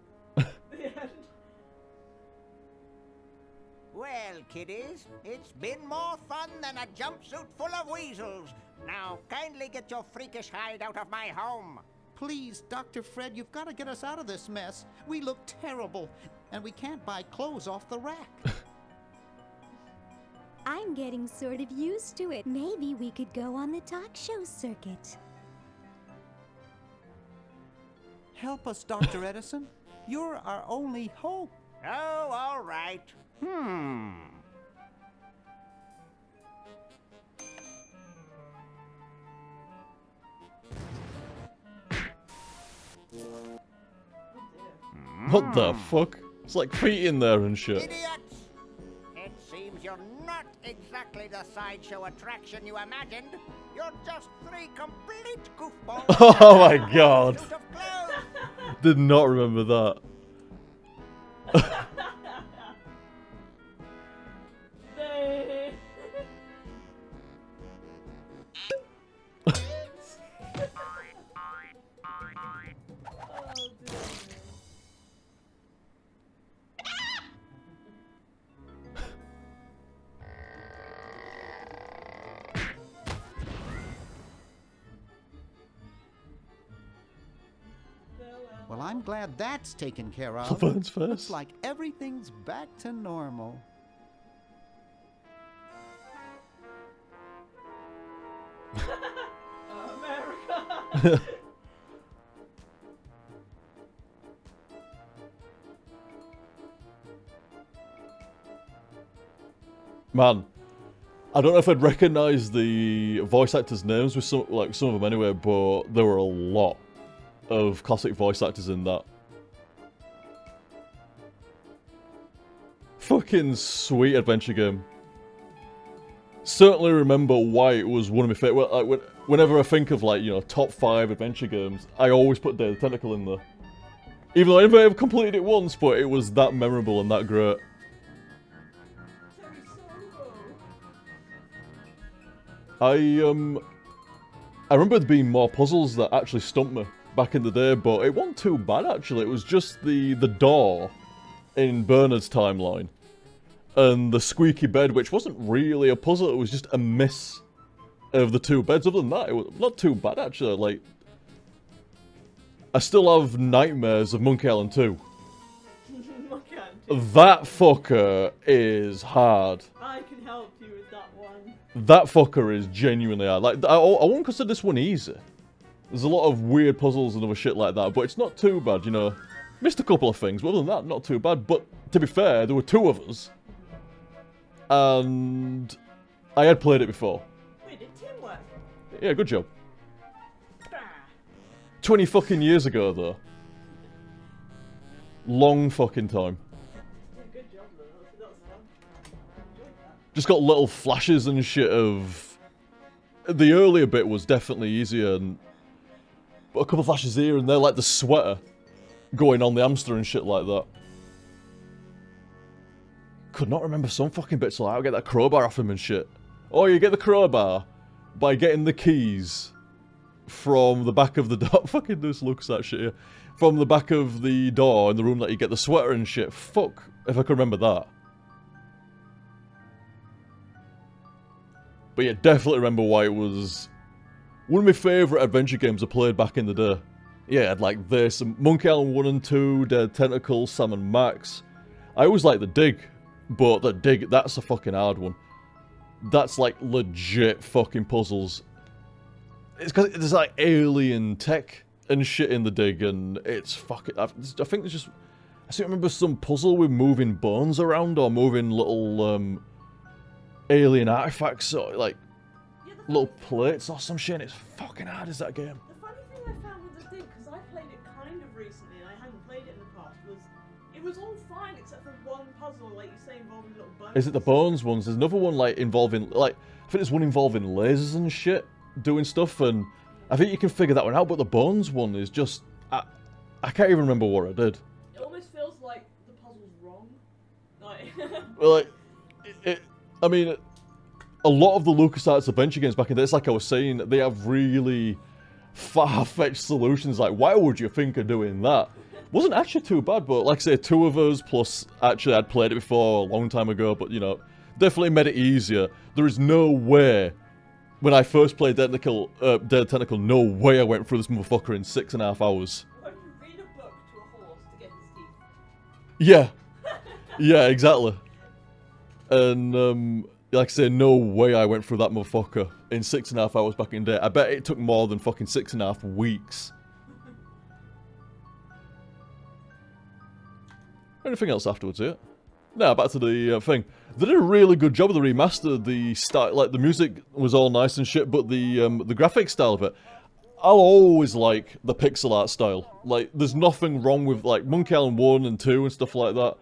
Well, kiddies, it's been more fun than a jumpsuit full of weasels. Now, kindly get your freakish hide out of my home. Please, Dr. Fred, you've got to get us out of this mess. We look terrible, and we can't buy clothes off the rack. I'm getting sort of used to it. Maybe we could go on the talk show circuit. Help us, Dr. Edison. You're our only hope. Oh, all right. What the fuck? It's like feet in there and shit. Idiots! It seems you're not exactly the sideshow attraction you imagined. You're just three complete goofballs. Oh my god. Suit of clothes. Did not remember that. They- Oh, dear. Well, I'm glad that's taken care of. Laverne's first. Looks like everything's back to normal. America. Man, I don't know if I'd recognise the voice actors' names with some of them anyway, but there were a lot of classic voice actors in that. Fucking sweet adventure game. Certainly remember why it was one of my favourite. Like, whenever I think of, like, you know, top 5 adventure games, I always put Day of the Tentacle in there. Even though I never completed it once, but it was that memorable and that great. I remember there being more puzzles that actually stumped me back in the day, but it wasn't too bad actually. It was just the door in Bernard's timeline and the squeaky bed, which wasn't really a puzzle. It was just a miss of the 2 beds. Other than that, it was not too bad actually. Like, I still have nightmares of Monkey Island 2. That fucker is hard. I can help you with that one. That fucker is genuinely hard. Like, I won't consider this one easy. There's a lot of weird puzzles and other shit like that, but it's not too bad, you know. Missed a couple of things, but other than that, not too bad. But, to be fair, there were 2 of us. And I had played it before. Wait, did teamwork? Yeah, good job. 20 fucking years ago, though. Long fucking time. Yeah, good job, though. That was fun. I enjoyed that. Just got little flashes and shit of... The earlier bit was definitely easier, and... But a couple of flashes here and there, like the sweater going on the hamster and shit like that. Could not remember some fucking bits like I'll get that crowbar off him and shit. Oh, you get the crowbar by getting the keys from the back of the door. Fucking just looks at that shit here. from the back of the door in the room that you get the sweater and shit. Fuck, if I could remember that. But yeah, definitely remember why it was one of my favourite adventure games I played back in the day. Yeah, I had like this, Monkey Island 1 and 2, Dead Tentacle, Sam and Max. I always like the Dig, but the Dig, that's a fucking hard one. That's like legit fucking puzzles. It's because there's like alien tech and shit in the Dig, and it's fucking... I think there's just... I seem to remember some puzzle with moving bones around, or moving little alien artifacts, or like little plates or some shit, and it's fucking hard as that game. The funny thing I found with the Dig, because I played it kind of recently and I hadn't played it in the past, was it was all fine except for one puzzle, like you say, involving little bones. Is it the bones ones? There's another one like involving, like, I think there's one involving lasers and shit, doing stuff, and I think you can figure that one out, but the bones one is just, I can't even remember what I did. It almost feels like the puzzle's wrong. Like, Well, like, I mean, a lot of the LucasArts adventure games back in the day, it's like I was saying, they have really far-fetched solutions. Like, why would you think of doing that? Wasn't actually too bad, but like I say, two of us, plus actually I'd played it before a long time ago, but you know, definitely made it easier. There is no way, when I first played Dead Tentacle, no way I went through this motherfucker in 6.5 hours. why would you read a book to a horse to get his teeth? Yeah. Yeah, exactly. And, like I say, no way I went through that motherfucker in 6.5 hours back in the day. I bet it took more than fucking 6.5 weeks. Anything else afterwards here? No, back to the thing. They did a really good job of the remaster. The style, like the music was all nice and shit, but the graphic style of it, I'll always like the pixel art style. Like, there's nothing wrong with like Monkey Island 1 and 2 and stuff like that.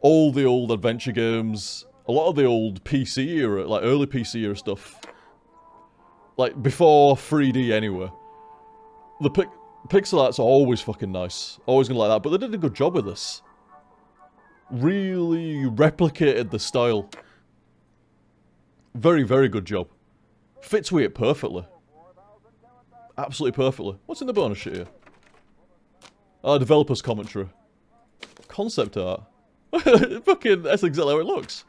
All the old adventure games, a lot of the old PC era, like early PC era stuff, like before 3D anyway. The pixel arts are always fucking nice, always gonna like that. But they did a good job with this. Really replicated the style. Very, very good job. Fits with it perfectly. Absolutely perfectly. What's in the bonus shit here? Developer's commentary. Concept art. Fucking, that's exactly how it looks.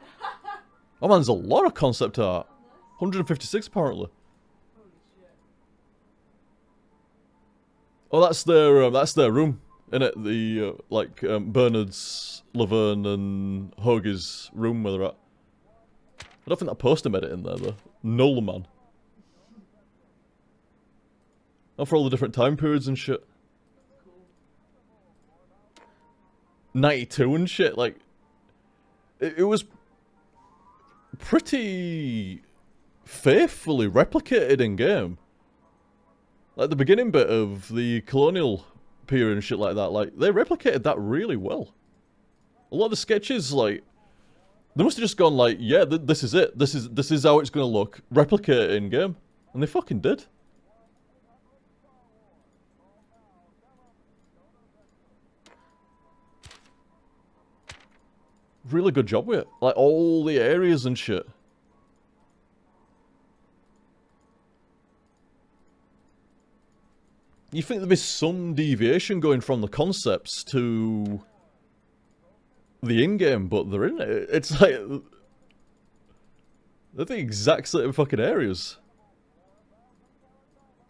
Oh man, there's a lot of concept art. 156 apparently. Oh, that's their room, innit? The like Bernard's, Laverne, and Hoagie's room where they're at. I don't think that poster made it in there though. Nolan. Oh, for all the different time periods and shit. 92 and shit, like, it was pretty faithfully replicated in game. Like the beginning bit of the colonial period and shit like that, like, they replicated that really well. A lot of the sketches, like, they must have just gone like, yeah, this is it, this is how it's gonna look, replicate it in game. And they fucking did. Really good job with it. Like, all the areas and shit. You think there'd be some deviation going from the concepts to the in-game, but they're in it. It's like, they're the exact same fucking areas.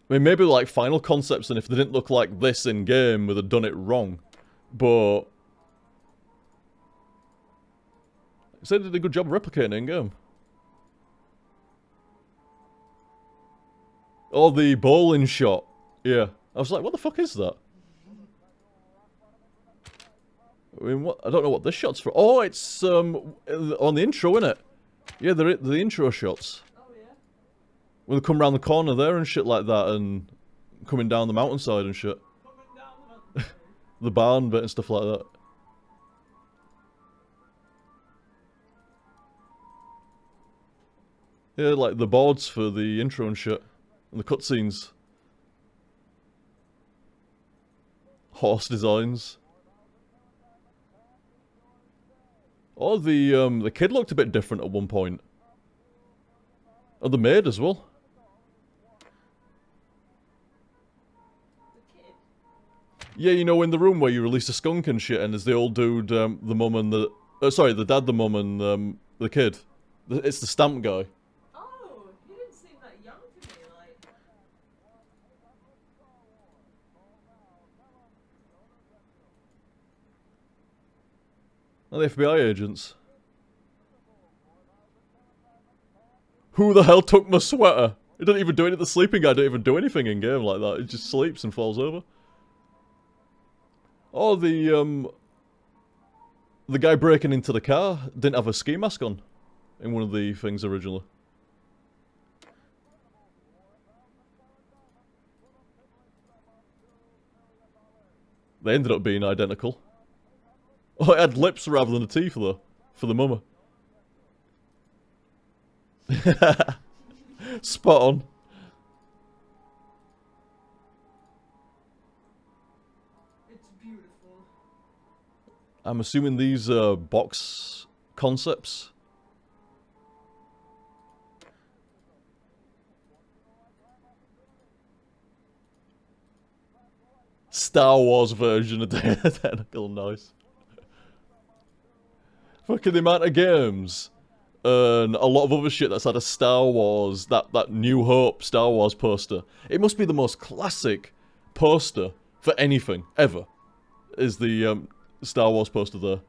I mean, maybe like final concepts, and if they didn't look like this in-game, they'd have done it wrong. But they did a good job replicating in-game. Oh, the bowling shot. Yeah. I was like, what the fuck is that? I mean, what? I don't know what this shot's for. Oh, it's on the intro, innit? Yeah, the intro shots. Oh, yeah? When they come around the corner there and shit like that, and coming down the mountainside and shit. Coming down the mountainside. The barn bit and stuff like that. Yeah, like the boards for the intro and shit. And the cutscenes. Horse designs. Oh, the kid looked a bit different at one point. Oh, the maid as well. The kid? Yeah, you know, in the room where you release a skunk and shit, and there's the old dude, the mum and the... sorry, the dad, the mum, and the kid. It's the stamp guy. Oh, he didn't seem that young to me, like... Are the FBI agents? Who the hell took my sweater? He doesn't even do it. The sleeping guy don't even do anything in game like that. He just sleeps and falls over. Oh, the guy breaking into the car didn't have a ski mask on in one of the things originally. They ended up being identical. Oh, it had lips rather than the teeth though, for the mummer. Spot on. It's beautiful. I'm assuming these are box concepts. Star Wars version of Tentacle, nice. Fucking the amount of games and a lot of other shit that's had a Star Wars, that New Hope Star Wars poster. It must be the most classic poster for anything, ever, is the Star Wars poster there.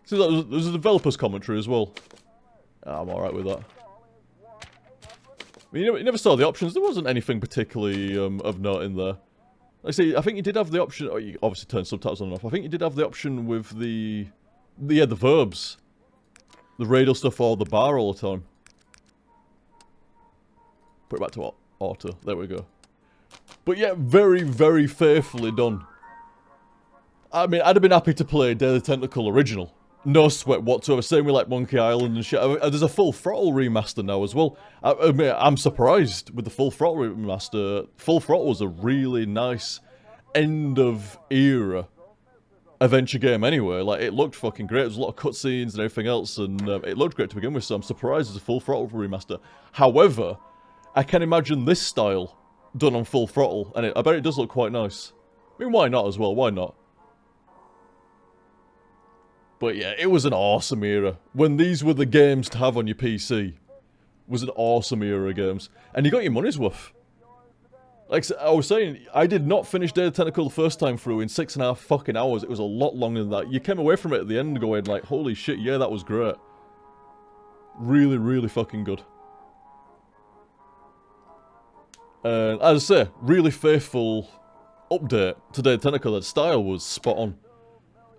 See, there's a developer's commentary as well. I'm alright with that. I mean, you never saw the options. There wasn't anything particularly of note in there. I see, I think you did have the option... Oh, you obviously turned subtitles on and off. I think you did have the option with the verbs. The radio stuff or the bar all the time. Put it back to auto. There we go. But yeah, very, very faithfully done. I mean, I'd have been happy to play Day of the Tentacle original. No sweat whatsoever. Same with like Monkey Island and shit. There's a Full Throttle remaster now as well. I mean, I'm surprised with the Full Throttle remaster. Full Throttle was a really nice end of era adventure game anyway. Like, it looked fucking great. There was a lot of cutscenes and everything else, and it looked great to begin with, so I'm surprised there's a Full Throttle remaster. However, I can imagine this style done on Full Throttle, and I bet it does look quite nice. I mean, why not as well? Why not? But yeah, it was an awesome era. When these were the games to have on your PC, it was an awesome era of games. And you got your money's worth. Like I was saying, I did not finish Day of the Tentacle the first time through in 6.5 fucking hours. It was a lot longer than that. You came away from it at the end going like, holy shit, yeah, that was great. Really, really fucking good. And as I say, really faithful update to Day of the Tentacle. That style was spot on.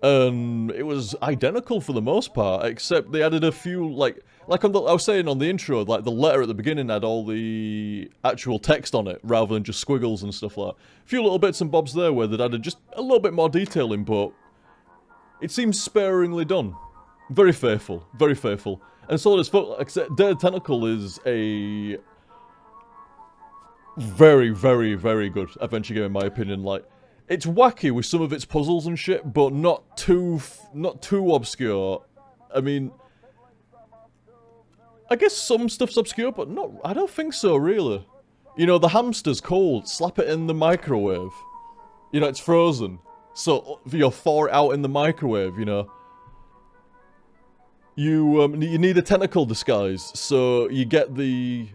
It was identical for the most part, except they added a few, like on the, I was saying on the intro, like the letter at the beginning had all the actual text on it, rather than just squiggles and stuff like that. A few little bits and bobs there where they'd added just a little bit more detail in, but it seems sparingly done. Very faithful, very faithful. And so does, except Day of the Tentacle is a very, very, very good adventure game in my opinion, like... It's wacky with some of its puzzles and shit, but not too obscure. I mean, I guess some stuff's obscure, but not. I don't think so, really. You know, the hamster's cold. Slap it in the microwave. You know, it's frozen, so you'll thaw it out in the microwave. You know. You need a tentacle disguise, so you get the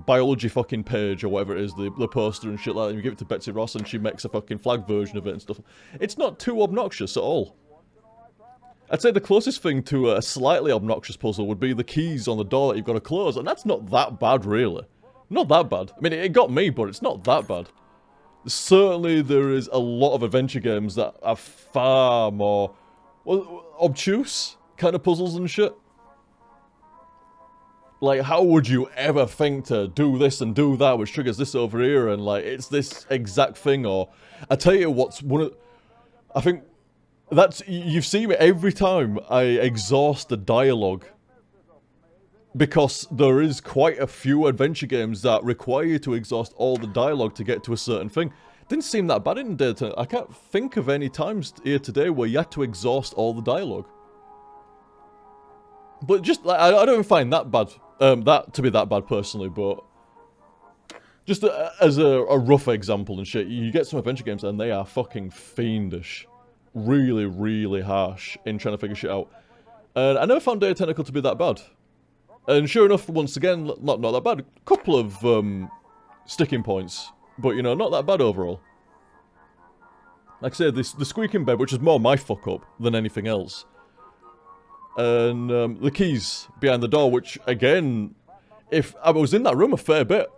biology fucking page or whatever it is, the poster and shit like that, and you give it to Betsy Ross and she makes a fucking flag version of it and stuff. It's not too obnoxious at all. I'd say the closest thing to a slightly obnoxious puzzle would be the keys on the door that you've got to close, and that's not that bad, really. Not that bad. I mean, it got me, but it's not that bad. Certainly there is a lot of adventure games that are far more obtuse kind of puzzles and shit. Like, how would you ever think to do this and do that, which triggers this over here, and like, it's this exact thing, or... I tell you what's one of... I think... That's... You've seen me every time I exhaust the dialogue. Because there is quite a few adventure games that require you to exhaust all the dialogue to get to a certain thing. Didn't seem that bad in Day of the Tentacle. I can't think of any times here today where you had to exhaust all the dialogue. But just, like, I don't even find that bad. That to be that bad personally, but Just as a rough example and shit, you get some adventure games and they are fucking fiendish. Really, really harsh in trying to figure shit out. And I never found Day of Tentacle to be that bad. And sure enough, once again, not that bad. A couple of sticking points, but you know, not that bad overall. Like I said, the squeaking bed, which is more my fuck up than anything else. And the keys behind the door, which again, if I was in that room a fair bit,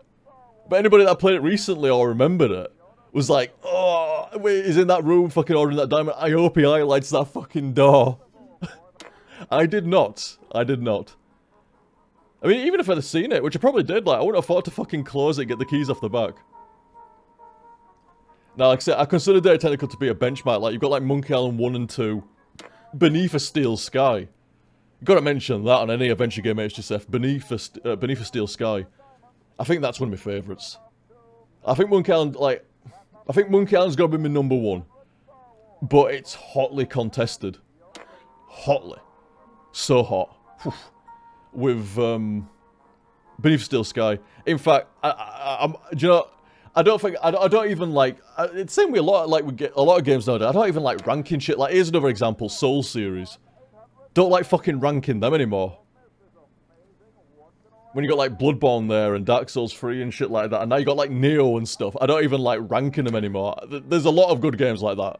but anybody that played it recently or remembered it was like, oh, wait, he's in that room fucking ordering that diamond. I hope he highlights that fucking door. I did not. I did not. I mean, even if I'd have seen it, which I probably did, like, I wouldn't have thought to fucking close it and get the keys off the back. Now, like I said, I consider Day of Tentacle to be a benchmark. Like, you've got, like, Monkey Island 1 and 2, Beneath a Steel Sky. You've got to mention that on any adventure game HTSF, Beneath a Steel Sky. I think that's one of my favourites. I think Monkey Island, like, I think Monkey Island's got to be my number one. But it's hotly contested. Hotly. So hot. Whew. With, Beneath a Steel Sky. In fact, do you know, I don't even like, it's the same way a lot of games nowadays, I don't even like ranking shit. Like, here's another example, Soul series. Don't like fucking ranking them anymore. When you got like Bloodborne there and Dark Souls 3 and shit like that, and now you got like Neo and stuff, I don't even like ranking them anymore. There's a lot of good games like that.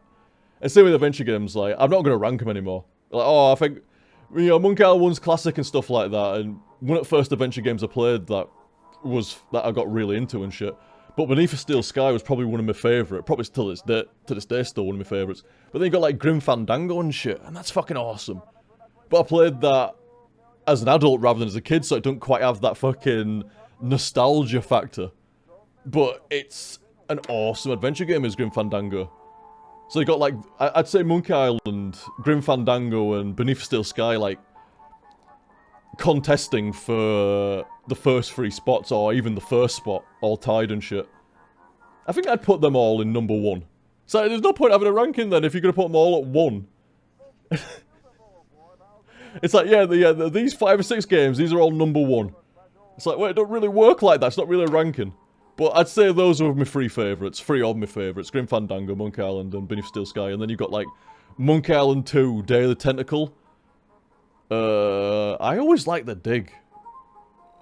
And same with adventure games, like, I'm not going to rank them anymore. Like, oh, I think, you know, Monkey Island 1's classic and stuff like that, and one of the first adventure games I played that I got really into and shit. But Beneath a Steel Sky was probably one of my favourite, probably to this day still one of my favourites. But then you got like Grim Fandango and shit, and that's fucking awesome. But I played that as an adult rather than as a kid, so it don't quite have that fucking nostalgia factor. But it's an awesome adventure game as Grim Fandango. So you got like, I'd say Monkey Island, Grim Fandango and Beneath a Steel Sky, like, contesting for the first 3 spots, or even the first spot, all tied and shit. I think I'd put them all in number 1. So there's no point having a ranking then if you're going to put them all at 1. It's like, yeah, these 5 or 6 games, these are all number 1. It's like, well, it don't really work like that, it's not really a ranking. But I'd say those are my 3 favourites, 3 of my favourites, Grim Fandango, Monkey Island and Beneath Steel Sky. And then you've got like, Monkey Island 2, Day of the Tentacle. I always like the Dig.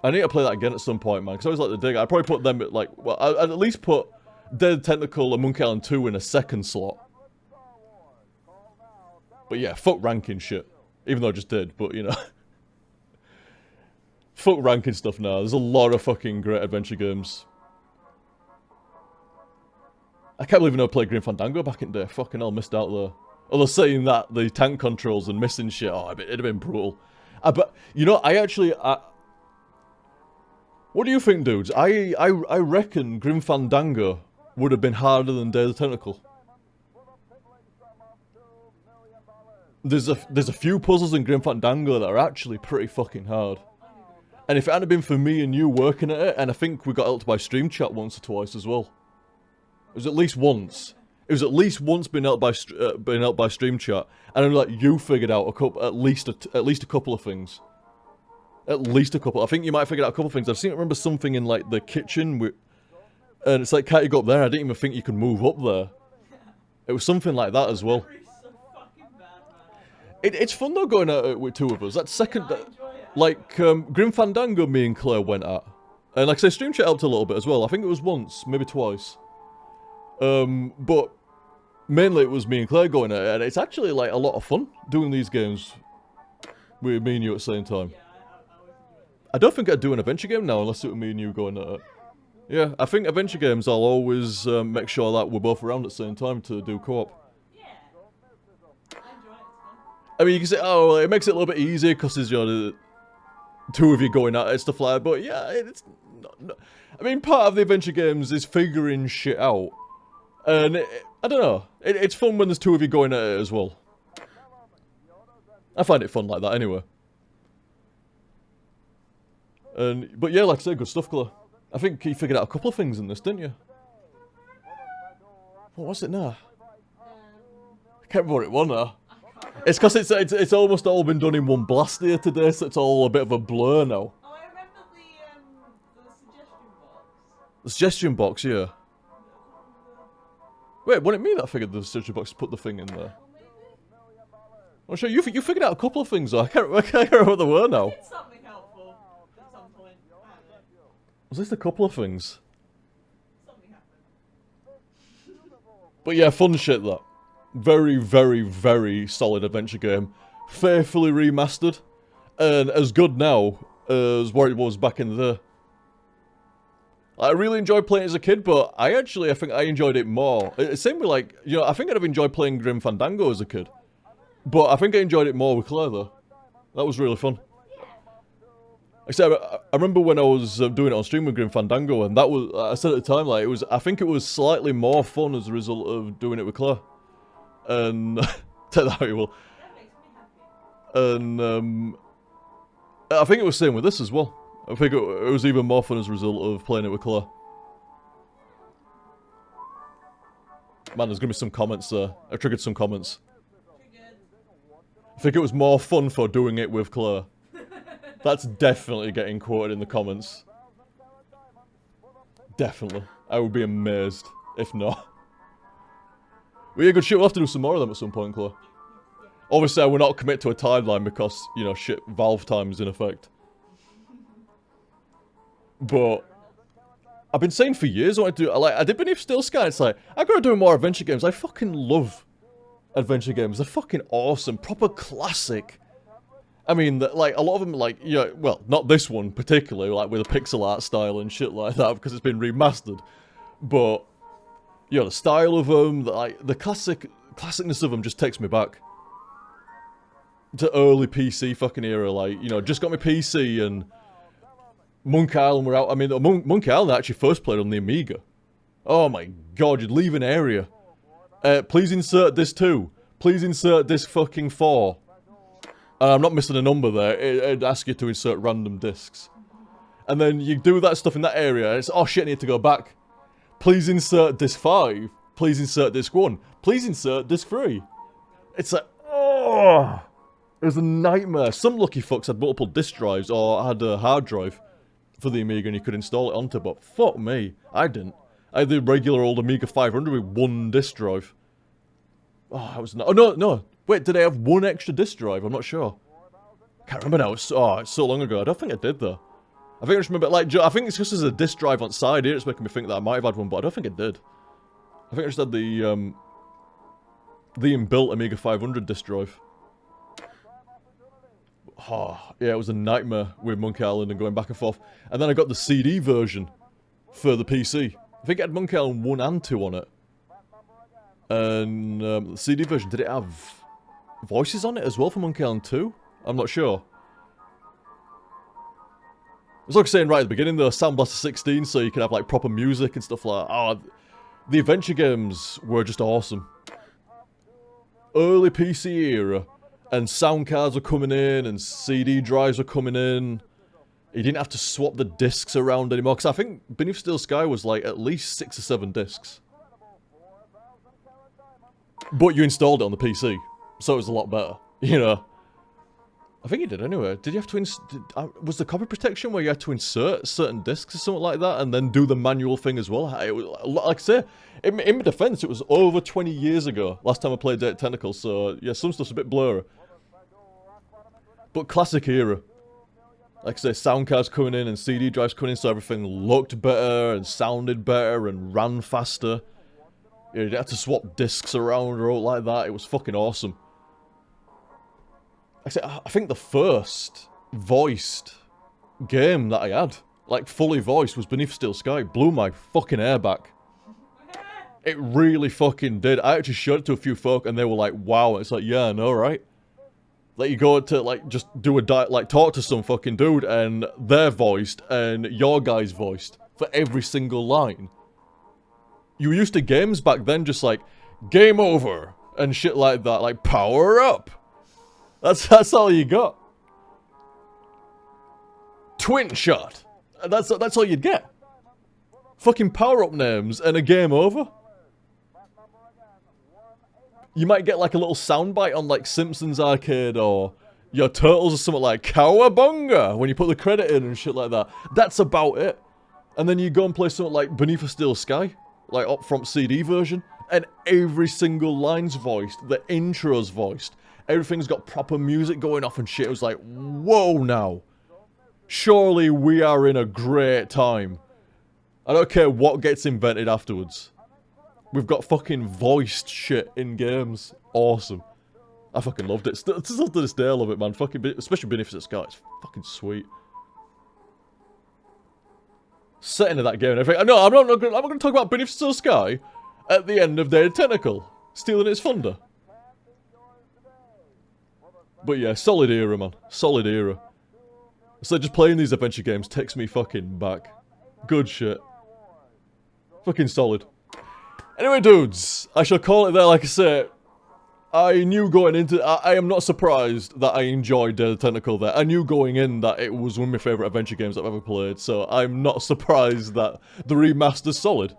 I need to play that again at some point, man, because I always like the Dig. I'd probably put them at like, well, I'd at least put Day of the Tentacle and Monkey Island 2 in a second slot. But yeah, fuck ranking shit. Even though I just did, but you know. Fuck ranking stuff now. There's a lot of fucking great adventure games. I can't believe I never played Grim Fandango back in the day. Fucking hell, missed out there. Although saying that, the tank controls and missing shit, oh, it'd have been brutal. But, you know, what do you think, dudes? I reckon Grim Fandango would have been harder than Day of the Tentacle. There's a few puzzles in Grim Fandango that are actually pretty fucking hard. And if it hadn't been for me and you working at it, and I think we got helped by Stream Chat once or twice as well. It was at least once. It was at least once been helped by Stream Chat, and then like you figured out at least a couple of things. At least a couple. I think you might have figured out a couple of things. I seem to remember something in like the kitchen, and it's like, can't you go up there? I didn't even think you could move up there. It was something like that as well. It's fun though going at it with 2 of us. That second, like Grim Fandango, me and Claire went at, and like I say, Stream Chat helped a little bit as well. I think it was once, maybe twice. But mainly it was me and Claire going at it, and it's actually like a lot of fun doing these games with me and you at the same time. I don't think I'd do an adventure game now unless it was me and you going at it. Yeah, I think adventure games I'll always make sure that we're both around at the same time to do co-op. I mean, you can say, oh, it makes it a little bit easier because there's, you know, the 2 of you going at it and stuff like that, but yeah, it's not, I mean, part of the adventure games is figuring shit out. And I don't know, it's fun when there's 2 of you going at it as well. I find it fun like that anyway. But yeah, like I say, good stuff, Claire. I think you figured out a couple of things in this, didn't you? What was it now? I can't remember what it was now. It's because it's almost all been done in one blast here today, so it's all a bit of a blur now. Oh, I remember the suggestion box. The suggestion box, yeah. Wait, wasn't it me that figured the suggestion box to put the thing in there? I'm sure you figured out a couple of things, though. I can't remember what they were now. It's something helpful at some point. I don't know. Was this a couple of things? Something happened. But yeah, fun shit, that. Very, very, very solid adventure game. Faithfully remastered. And as good now as what it was back in the day. I really enjoyed playing it as a kid, but I think I enjoyed it more. It seemed like, you know, I think I'd have enjoyed playing Grim Fandango as a kid. But I think I enjoyed it more with Claire, though. That was really fun. Except, I remember when I was doing it on stream with Grim Fandango, and that was, I said at the time, like, I think it was slightly more fun as a result of doing it with Claire. And, take that how you will. And, I think it was the same with this as well. I think it was even more fun as a result of playing it with Claire. Man, there's gonna be some comments there. I triggered some comments. I think it was more fun for doing it with Claire. That's definitely getting quoted in the comments. Definitely. I would be amazed if not. Well, yeah, good shit. We'll have to do some more of them at some point, Claire. Obviously, I will not commit to a timeline because, you know, shit, Valve time is in effect. But I've been saying for years I want to do, like, I did Beneath Steel Sky. It's like, I gotta do more adventure games. I fucking love adventure games. They're fucking awesome. Proper classic. I mean, like, a lot of them, like, yeah, well, not this one particularly, like, with a pixel art style and shit like that, because it's been remastered. But, you know, the style of them, the classicness of them just takes me back to early PC fucking era. Like, you know, just got my PC and Monkey Island were out. I mean, Monkey Island I actually first played on the Amiga. Oh my god, you'd leave an area. Please insert this 2. Please insert this fucking 4. I'm not missing a number there. It'd ask you to insert random discs. And then you do that stuff in that area, and it's, oh shit, I need to go back. Please insert disc 5. Please insert disc 1. Please insert disc 3. It's like, oh, it was a nightmare. Some lucky fucks had multiple disc drives, or had a hard drive for the Amiga and you could install it onto, but fuck me, I didn't. I had the regular old Amiga 500 with 1 disc drive. Oh, I was not. Oh, no. Wait, did I have 1 extra disc drive? I'm not sure. Can't remember now. It's so long ago. I don't think I did, though. I think I just remember, like, I think it's just as a disc drive on side here. It's making me think that I might have had one, but I don't think I did. I think I just had the inbuilt Amiga 500 disc drive. Oh, yeah, it was a nightmare with Monkey Island and going back and forth. And then I got the CD version for the PC. I think it had Monkey Island 1 and 2 on it. And the CD version, did it have voices on it as well for Monkey Island 2? I'm not sure. It was like saying right at the beginning though, Sound Blaster 16, so you can have like proper music and stuff like that. Oh, the adventure games were just awesome. Early PC era. And sound cards were coming in, and CD drives were coming in. You didn't have to swap the discs around anymore, because I think Beneath Steel Sky was like at least 6 or 7 discs. But you installed it on the PC, so it was a lot better, you know. I think you did anyway. Did you have to was the copy protection where you had to insert certain discs or something like that, and then do the manual thing as well? It was, like I say, in my defense, it was over 20 years ago, last time I played Tentacle, so yeah, some stuff's a bit blurry. But classic era. Like I say, sound cards coming in and CD drives coming in, so everything looked better and sounded better and ran faster. You didn't have to swap discs around or all like that. It was fucking awesome. Like I say, I think the first voiced game that I had, like fully voiced, was Beneath Steel Sky. It blew my fucking hair back. It really fucking did. I actually showed it to a few folk and they were like, wow. It's like, yeah, I know, right? Like, you go to, like, just do talk to some fucking dude, and they're voiced, and your guy's voiced, for every single line. You were used to games back then, just like, game over, and shit like that, like, power up. That's all you got. Twin shot. That's all you'd get. Fucking power-up names, and a game over. You might get like a little soundbite on like Simpsons Arcade or your Turtles or something like Cowabunga when you put the credit in and shit like that. That's about it. And then you go and play something like Beneath a Steel Sky, like upfront CD version, and every single line's voiced, the intro's voiced, everything's got proper music going off and shit. It was like, whoa now. Surely we are in a great time. I don't care what gets invented afterwards. We've got fucking voiced shit in games. Awesome. I fucking loved it. Still to this day I love it, man. Fucking, especially Beneath the Sky. It's fucking sweet. Setting of that game and everything. No, I'm not going to talk about Beneath the Steel Sky at the end of Day of the Tentacle. Stealing its thunder. But yeah, solid era, man. Solid era. So just playing these adventure games takes me fucking back. Good shit. Fucking solid. Anyway, dudes, I shall call it there. Like I said, I knew going into... I am not surprised that I enjoyed Day of the Tentacle there. I knew going in that it was one of my favourite adventure games I've ever played, so I'm not surprised that the remaster's solid.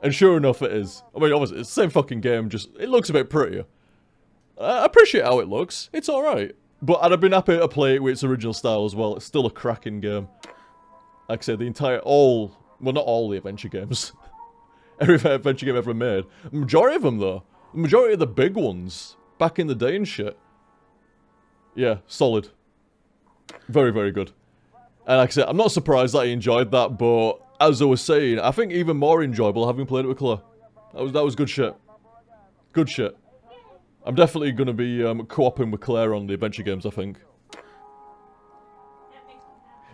And sure enough it is. I mean, obviously, it's the same fucking game, just... It looks a bit prettier. I appreciate how it looks. It's alright. But I'd have been happy to play it with its original style as well. It's still a cracking game. Like I said, the entire... Well, not all the adventure games. Every adventure game ever made. The majority of them, though. The majority of the big ones, back in the day and shit. Yeah, solid. Very, very good. And like I said, I'm not surprised that I enjoyed that, but as I was saying, I think even more enjoyable having played it with Claire. That was good shit. Good shit. I'm definitely going to be co-oping with Claire on the adventure games, I think.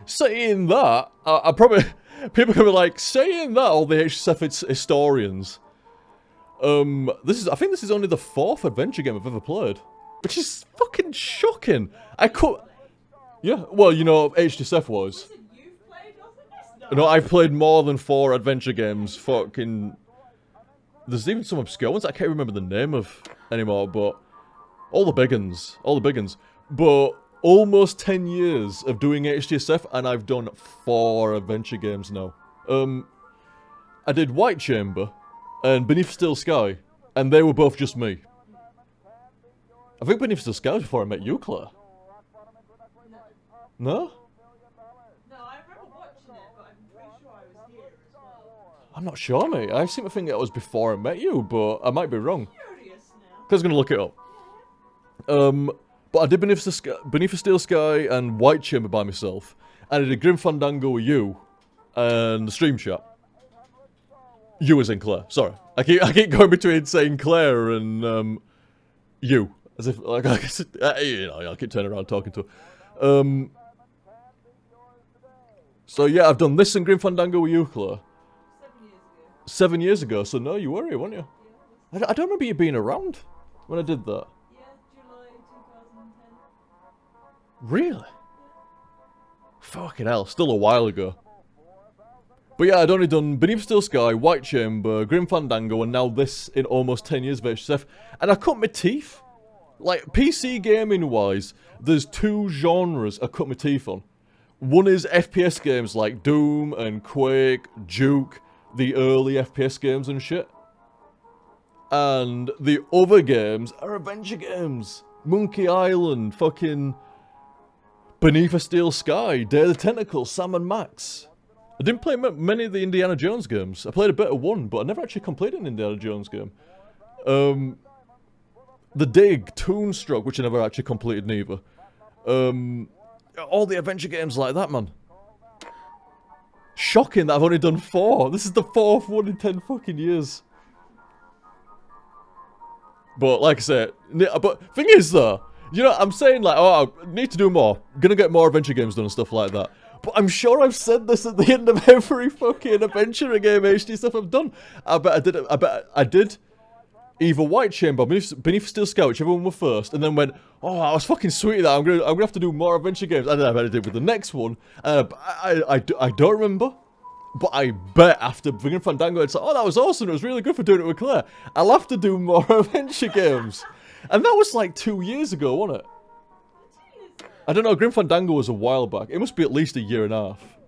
Saying that, I probably... People can be like, saying that, all the HTSF historians... I think this is only the 4th adventure game I've ever played. Which is fucking shocking. Yeah, well, you know, HTSF was. No, I've played more than 4 adventure games. Fucking... There's even some obscure ones I can't remember the name of anymore, but... All the big uns. All the big uns. But almost 10 years of doing HTSF, and I've done 4 adventure games now. I did White Chamber... and Beneath Steel Sky, and they were both just me. I think Beneath Steel Sky was before I met you, Claire. No? No, I remember watching it, but I'm pretty sure I was here as well. I'm not sure, mate. I seem to think it was before I met you, but I might be wrong. Curious now. I was going to look it up. But I did Beneath the Steel Sky and White Chamber by myself, and I did Grim Fandango with you, and the stream chat. You as in Claire. Sorry, I keep going between saying Claire and you, as if like you know, I keep turning around talking to her. So yeah, I've done this and Grim Fandango with you, Claire. 7 years ago. So no, you were here, weren't you? I don't remember you being around when I did that. Yeah, July 2010. Really? Fucking hell, still a while ago. But yeah, I'd only done Beneath Steel Sky, White Chamber, Grim Fandango, and now this in almost 10 years of HTSF. And I cut my teeth. Like, PC gaming-wise, there's 2 genres I cut my teeth on. One is FPS games like Doom and Quake, Duke, the early FPS games and shit. And the other games are adventure games. Monkey Island, fucking Beneath a Steel Sky, Day of the Tentacle, Sam and Max. I didn't play many of the Indiana Jones games. I played a bit of one, but I never actually completed an Indiana Jones game. The Dig, Toonstruck, which I never actually completed neither. All the adventure games like that, man. Shocking that I've only done 4. This is the 4th one in 10 fucking years. But like I said, but thing is though, you know, I'm saying like, oh, I need to do more. Gonna get more adventure games done and stuff like that. But I'm sure I've said this at the end of every fucking adventure game HD stuff I've done. I bet I did either White Chamber, Beneath Steel Sky, whichever one were first, and then went, oh, I was fucking sweet that I'm gonna have to do more adventure games. I don't know if I did with the next one. I don't remember. But I bet after Grim Fandango, it's like, oh, that was awesome. It was really good for doing it with Claire. I'll have to do more adventure games. And that was like 2 years ago, wasn't it? I don't know, Grim Fandango was a while back. It must be at least a year and a half.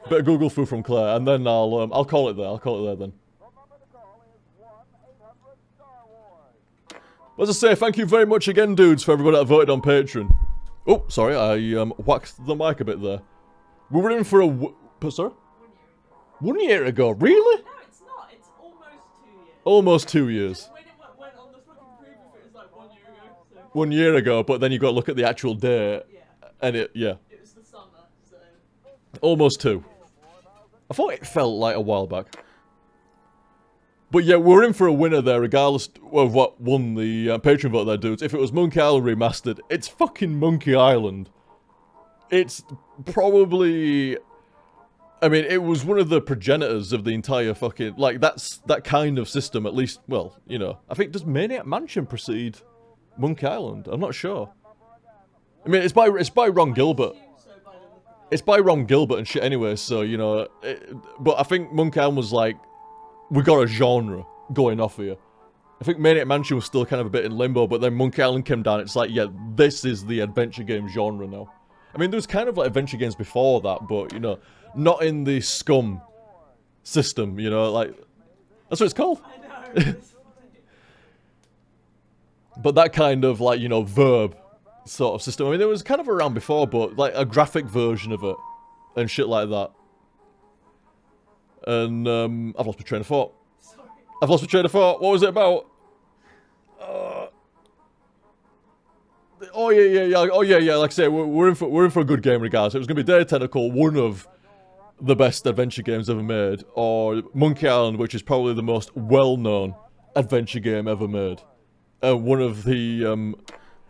Bit of Google through from Claire, and then I'll call it there. I'll call it there then. As I say, thank you very much again, dudes, for everybody that voted on Patreon. Oh, sorry, I whacked the mic a bit there. We were in for But sorry? 1 year ago, really? No, it's not. It's almost 2 years. Almost 2 years. When it went on the fucking preview, it was like 1 year ago. So. 1 year ago, but then you got to look at the actual date, and It was the summer, so. Almost 2. I thought it felt like a while back. But yeah, we're in for a winner there, regardless of what won the Patreon vote there, dudes. If it was Monkey Island Remastered, it's fucking Monkey Island. It's probably... I mean, it was one of the progenitors of the entire fucking... Like, that's that kind of system, at least... Well, you know. I think, does Maniac Mansion precede Monkey Island? I'm not sure. I mean, it's by Ron Gilbert. It's by Ron Gilbert and shit anyway, so, you know... but I think Monkey Island was like... We got a genre going off here. I think Maniac Mansion was still kind of a bit in limbo, but then Monkey Island came down. It's like, yeah, this is the adventure game genre now. I mean, there was kind of like adventure games before that, but, you know, not in the Scum system, you know, like... That's what it's called. I know. But that kind of, like, you know, verb sort of system. I mean, it was kind of around before, but, like, a graphic version of it. And shit like that. And, I've lost my train of thought. Sorry. I've lost my train of thought. What was it about? Oh yeah. Oh yeah. Like I say, we're in for a good game regardless. It was gonna be Day of Tentacle, one of the best adventure games ever made, or Monkey Island, which is probably the most well-known adventure game ever made. One of the,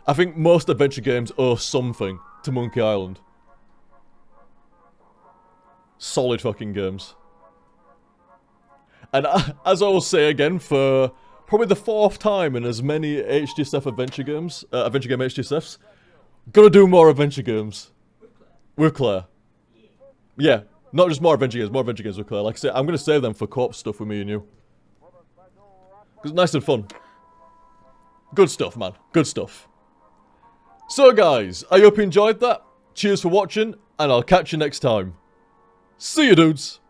I think most adventure games owe something to Monkey Island. Solid fucking games. And as I will say again, for probably the 4th time in as many HTSF adventure games, adventure game HTSFs, gotta do more adventure games. With Claire. Yeah, not just more adventure games with Claire. Like I say, I'm gonna save them for co-op stuff with me and you. Because it's nice and fun. Good stuff, man. Good stuff. So guys, I hope you enjoyed that. Cheers for watching, and I'll catch you next time. See you, dudes!